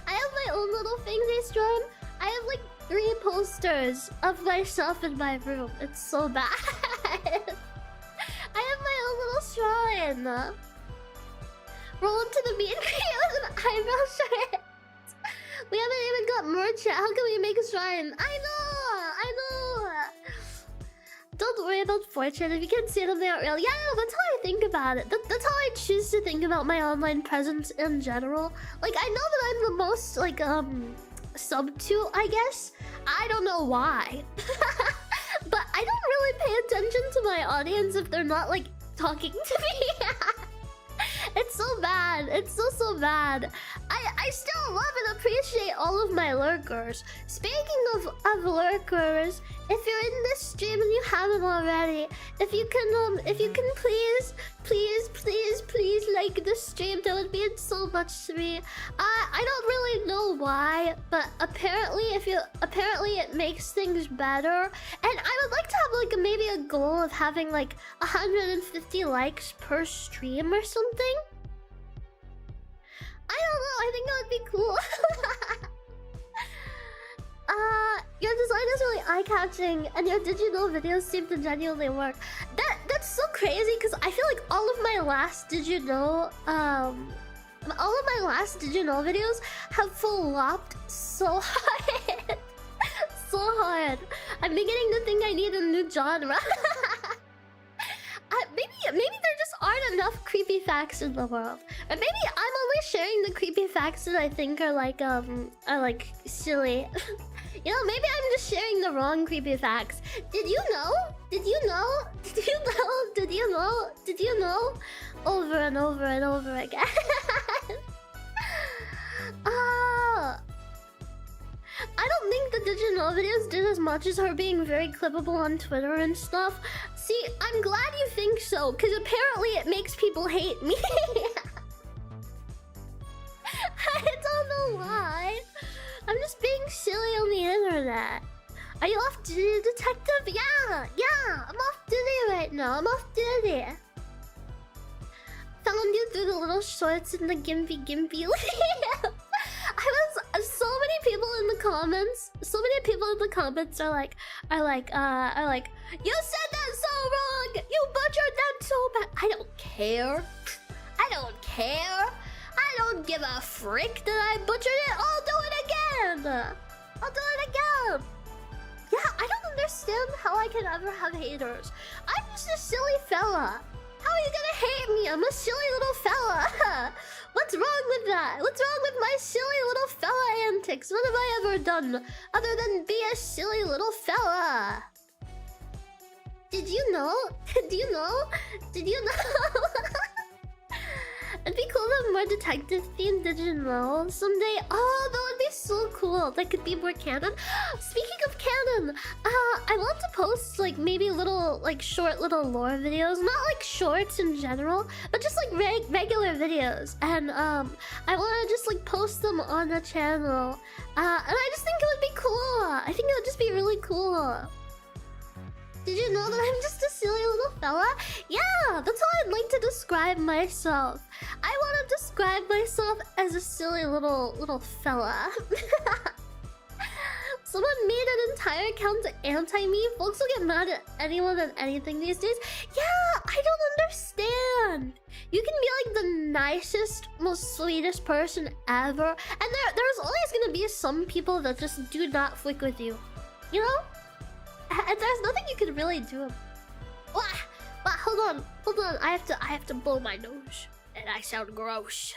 I have my own little Fangsie shrine. I have like 3 posters of myself in my room. It's so bad. I have my own little shrine. Roll into the meat and cream with an eyebrow shrine. We haven't even got merch yet. How can we make a shrine? I know. Don't worry about fortune. If you can't see them, they aren't real. Yeah, that's how I think about it. That's how I choose to think about my online presence in general. Like, I know that I'm the most, like, sub to, I guess. I don't know why. But I don't really pay attention to my audience if they're not, like, talking to me. It's so bad. It's so bad. I still love and appreciate all of my lurkers. Speaking of lurkers, if you're in this stream and you haven't already, if you can please like the stream, that would mean so much to me. I don't really know why, but apparently it makes things better. And I would like to have like maybe a goal of having like 150 likes per stream or something. I don't know, I think that would be cool. Your design is really eye-catching, and your did you know videos seem to genuinely work. That's so crazy, because I feel like all of my last did you know videos have flopped so hard. So hard. I'm beginning to think I need a new genre. Maybe there just aren't enough creepy facts in the world, or maybe I'm only sharing the creepy facts that I think are like silly. You know, maybe I'm just sharing the wrong creepy facts. Did you know? Did you know? Did you know? Did you know? Did you know? Over and over and over again. I don't think the Did You Know videos did as much as her being very clippable on Twitter and stuff. See, I'm glad you think so, because apparently it makes people hate me. I don't know why. I'm just being silly on the internet. Are you off duty, detective? Yeah, I'm off duty right now. I'm off duty. Found you through the little shorts in the gimpy. So many people in the comments are like, you said that so wrong! You butchered that so bad! I don't care. I don't give a frick that I butchered it. I'll do it again! Yeah, I don't understand how I can ever have haters. I'm just a silly fella. How are you gonna hate me? I'm a silly little fella. What's wrong with that? What's wrong with my silly little fella antics? What have I ever done other than be a silly little fella? Did you know? Did you know? It'd be cool to have more detective themed Did You Know someday. Oh, that would be so cool. That could be more canon. Speaking of canon, I want to post like maybe little like short little lore videos, not like shorts in general, but just like regular videos. And I want to just like post them on the channel. And I just think it would be cool. I think it would just be really cool. Did you know that I'm just a silly little fella? Yeah, that's how I'd like to describe myself. I want to describe myself as a silly little fella. Someone made an entire account to anti-me. Folks will get mad at anyone and anything these days. Yeah, I don't understand. You can be like the nicest, most sweetest person ever, and there's always gonna be some people that just do not flick with you. You know? And there's nothing you can really do. Wah! Hold on. I have to blow my nose, and I sound gross.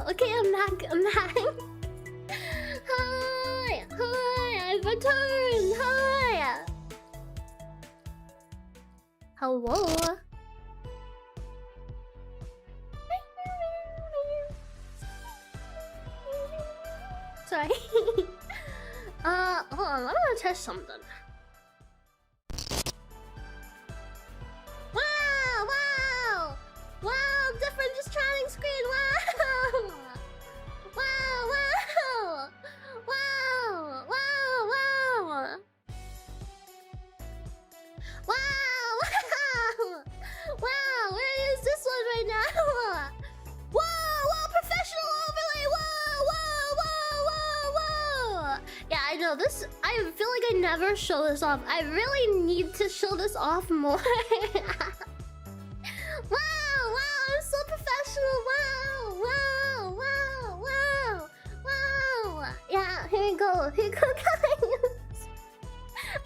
Okay, I'm back. Hi, I've returned. Hi. Hello. Sorry. Hold on. I'm gonna test something. Wow, different just chatting screen. Wow. Wow, where is this one right now? Whoa, professional overlay. Whoa. Yeah, I know this. I feel like I never show this off. I really need to show this off more. Wow, I'm so professional. Wow. Yeah, here you go, guys.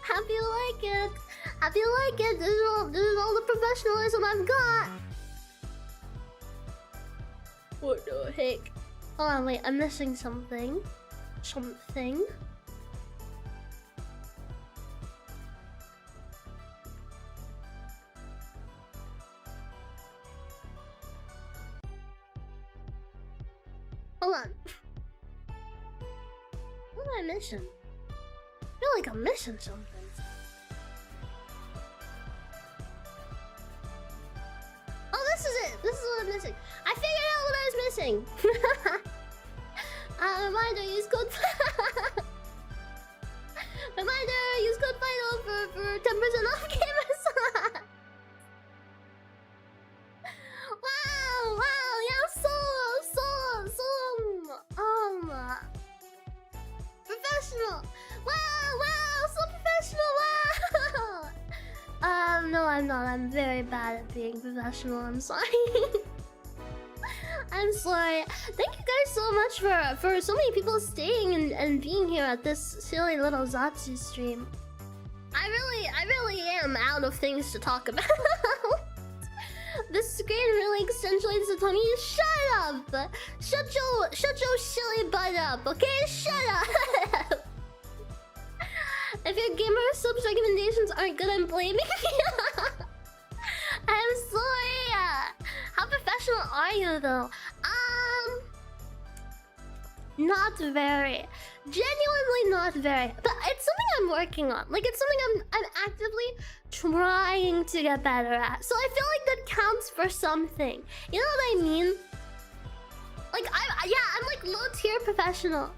Hope you like it. This is all the professionalism I've got. What the heck? Hold on, wait, I'm missing something. Hold on. What am I missing? I feel like I'm missing something. Oh, this is it. This is what I'm missing. I figured out what I was missing. Reminder, use code FIDO for 10% off gamers. Wow, yeah, so professional. Wow, so professional. Wow. No, I'm not. I'm very bad at being professional. I'm sorry. I'm sorry. Thank you guys so much for so many people staying and being here at this silly little Zatsu stream. I really am out of things to talk about. This screen really accentuates the tummy. Shut up! Shut your silly butt up, okay? Shut up! If your gamer subs recommendations aren't good, I'm blaming you. I'm sorry. How professional are you, though? Not very. Genuinely not very. But it's something I'm working on. Like, it's something I'm actively trying to get better at. So I feel like that counts for something. You know what I mean? Like, I'm like low-tier professional.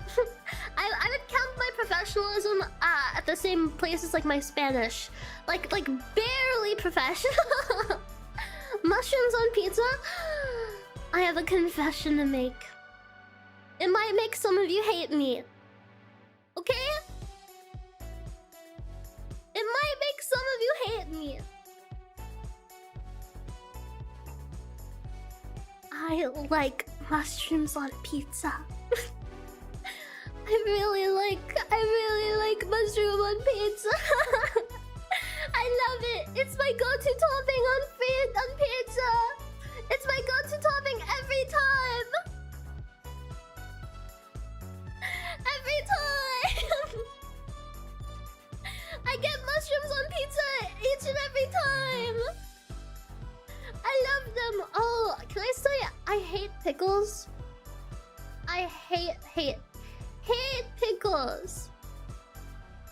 I would count my professionalism at the same place as like my Spanish. Like barely professional. Mushrooms on pizza? I have a confession to make. It might make some of you hate me. Okay? It might make some of you hate me. I like mushrooms on pizza. I really like mushroom on pizza. I love it. It's my go-to topping on pizza. It's my go-to topping every time. Every time. I get mushrooms on pizza each and every time. I love them. Oh, can I say I hate pickles? I hate pickles.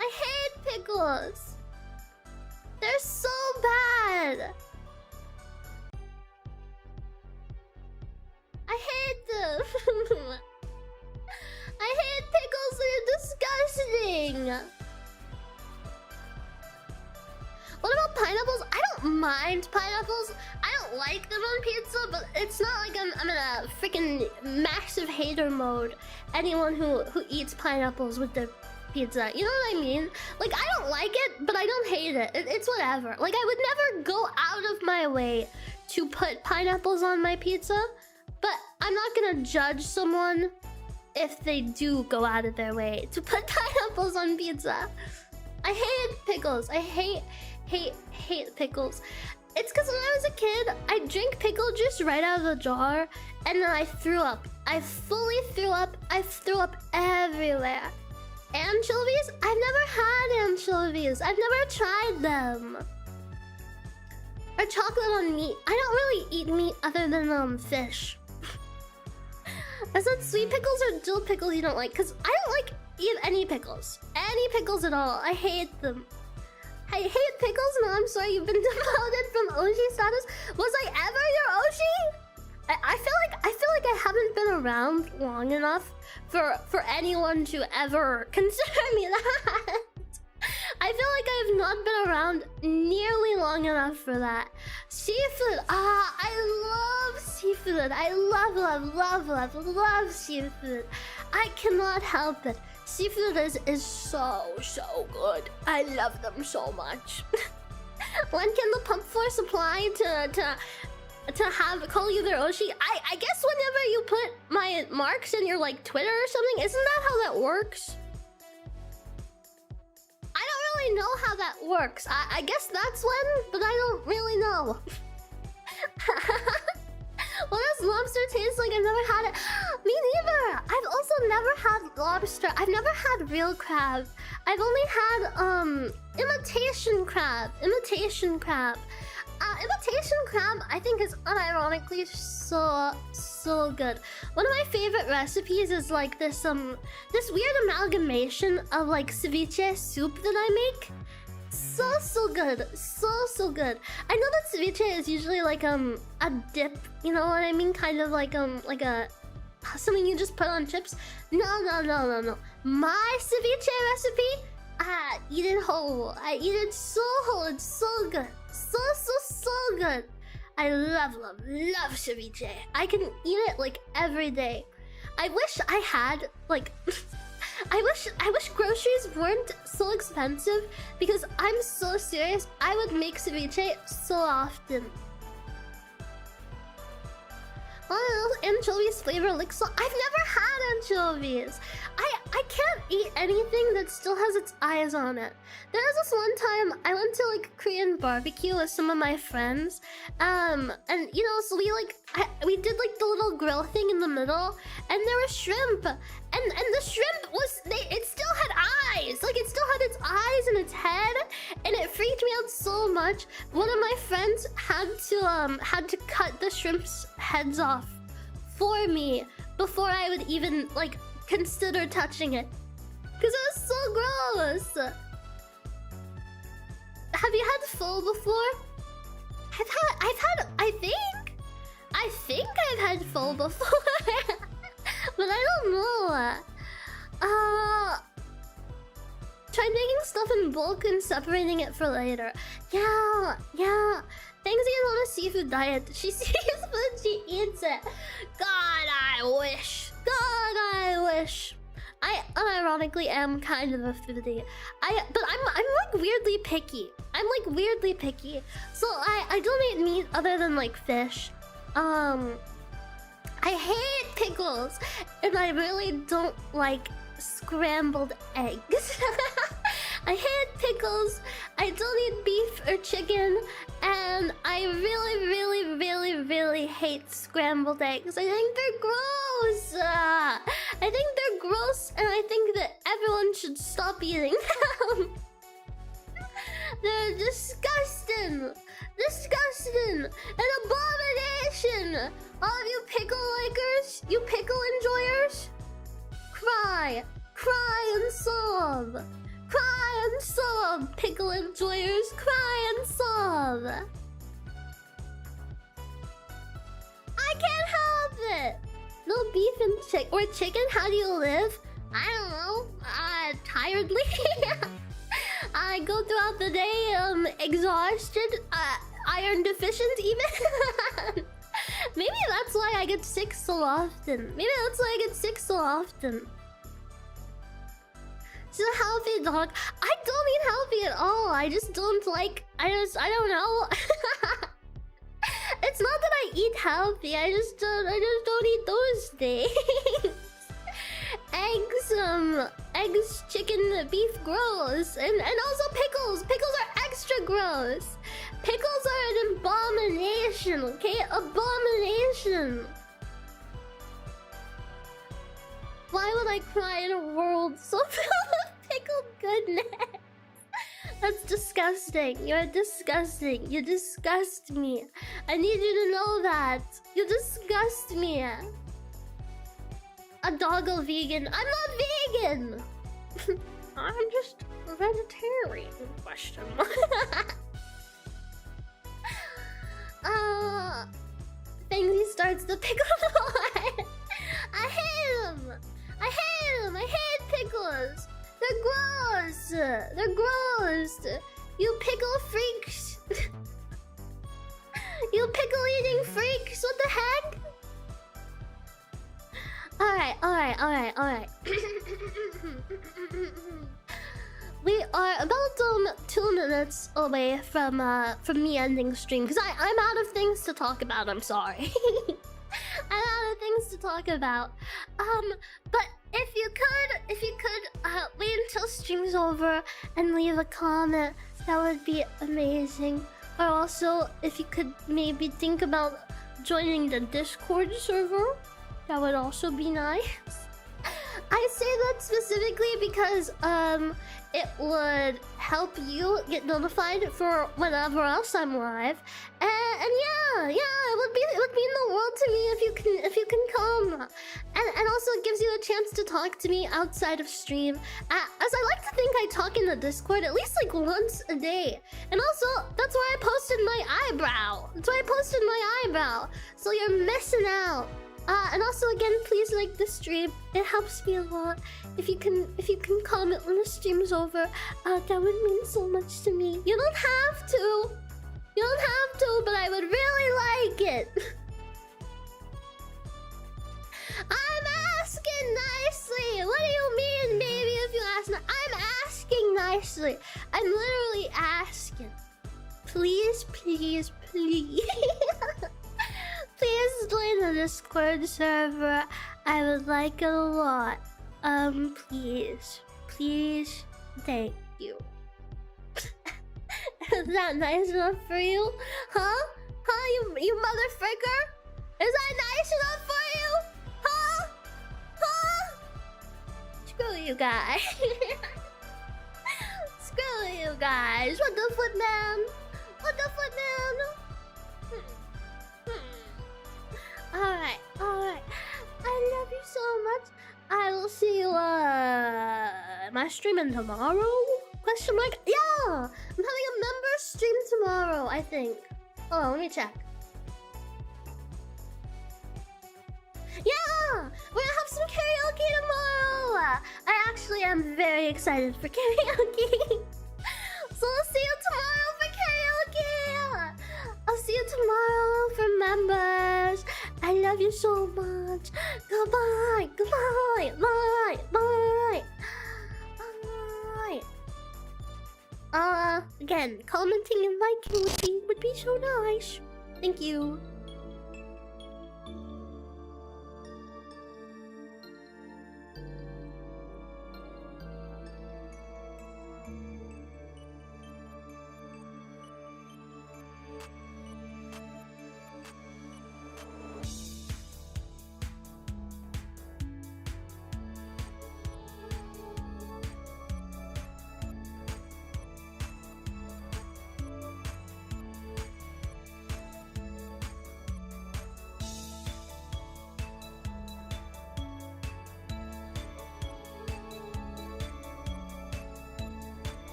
I hate pickles. They're so bad. I hate them. I hate pickles. They're disgusting. What about pineapples? I don't mind pineapples. I don't like them on pizza, but it's not like I'm in a freaking massive hater mode. Anyone who eats pineapples with their pizza, you know what I mean? Like, I don't like it, but I don't hate it. It's whatever. Like, I would never go out of my way to put pineapples on my pizza, but I'm not gonna judge someone if they do go out of their way to put pineapples on pizza. I hate pickles. I hate pickles. It's because when I was a kid, I drank pickle juice right out of the jar, and then I threw up. I fully threw up. I threw up everywhere. Anchovies? I've never had anchovies. I've never tried them. Or chocolate on meat. I don't really eat meat other than fish. I said sweet pickles or dill pickles you don't like, because I don't like any pickles. Any pickles at all. I hate them. I hate pickles. No, I'm sorry. You've been demoted from Oshi status. Was I ever your Oshi? I feel like I haven't been around long enough for anyone to ever consider me that. I feel like I have not been around nearly long enough for that. Seafood. I love seafood. I love seafood. I cannot help it. Seafood is so good. I love them so much. When can the pump force apply to call you their Oshi? I guess whenever you put my marks in your like Twitter or something, isn't that how that works? I don't really know how that works. I guess that's when, but I don't really know. What does lobster taste like? I've never had it. Me neither. I've also never had lobster. I've never had real crab. I've only had imitation crab. Imitation crab, I think, is unironically so good. One of my favorite recipes is like this weird amalgamation of like ceviche soup that I make. So good. So good. I know that ceviche is usually like a dip, you know what I mean? Kind of like a something you just put on chips. No. My ceviche recipe, I eat it whole. I eat it so whole. It's so good. So good. I love ceviche. I can eat it like every day. I wish I had like I wish groceries weren't so expensive, because I'm so serious. I would make ceviche so often. Oh, anchovies flavor like so. I've never had anchovies. I can't eat anything that still has its eyes on it. There was this one time I went to like Korean barbecue with some of my friends, and you know, so we did like the little grill thing in the middle, and there was shrimp, and the shrimp was it still had eyes, like it still had its eyes and its head, and it freaked me out so much. One of my friends had to cut the shrimp's heads off for me before I would even like consider touching it, because it was so gross. Have you had pho before? I think I've had pho before. But I don't know. Try making stuff in bulk and separating it for later. Yeah. Fangsie is on a seafood diet. She sees food, she eats it. God, I wish. God, I wish. I unironically am kind of a foodie. But I'm like weirdly picky. I'm like weirdly picky. So I don't eat meat other than like fish. I hate pickles, and I really don't like scrambled eggs. I hate pickles. I don't eat beef or chicken, and I really hate scrambled eggs. I think they're gross. I think they're gross, and I think that everyone should stop eating them. They're disgusting. Disgusting. An abomination. All of you pickle likers, you pickle enjoyers, cry. Cry and sob. Cry and sob, pickle enjoyers. Cry and sob. I can't help it. No beef and chicken. How do you live? I don't know. Tiredly. I go throughout the day exhausted, iron deficient even. Maybe that's why I get sick so often. She's a healthy dog. I don't eat healthy at all. I just don't like. I don't know. It's not that I eat healthy. I just don't eat those things. Eggs, chicken, beef, gross, and also pickles. Pickles are extra gross. Pickles are an abomination. Okay, abomination. Why would I cry in a world so filled with pickled goodness? That's disgusting. You're disgusting. You disgust me. I need you to know that. You disgust me. A doggo vegan. I'm not vegan. I'm just a vegetarian. Question. Fangsie starts the pickle fight. I hate them. I hate pickles. They're gross. You pickle freaks. You pickle eating freaks. What the heck? Alright. We are about 2 minutes away from me ending stream because I'm out of things to talk about. I'm sorry. I'm out of things to talk about. But if you could wait until stream's over and leave a comment, that would be amazing. Or also, if you could maybe think about joining the Discord server, that would also be nice. I say that specifically because it would help you get notified for whenever else I'm live, and yeah, it would mean the world to me if you can come, and also it gives you a chance to talk to me outside of stream, as I like to think I talk in the Discord at least like once a day, and also that's where I posted my eyebrow. So you're missing out. And also again, please like the stream. It helps me a lot. If you can comment when the stream's over, that would mean so much to me. You don't have to, but I would really like it. I'm asking nicely. What do you mean, baby? If you ask, I'm asking nicely. I'm literally asking. Please. Please join the Discord server. I would like it a lot. Please, thank you. Is that nice enough for you? Huh? You motherfucker? Is that nice enough for you? Huh? Screw you guys. Screw you guys. What the foot, man? Alright. I love you so much. I will see you, am I streaming tomorrow? Question mark? Yeah! I'm having a member stream tomorrow, I think. Hold on, let me check. Yeah! We're gonna have some karaoke tomorrow! I actually am very excited for karaoke. So I'll see you tomorrow for karaoke! I'll see tomorrow for members. I love you so much. Goodbye. Goodbye. Bye. Bye. Bye. Again, commenting and liking would be so nice. Thank you.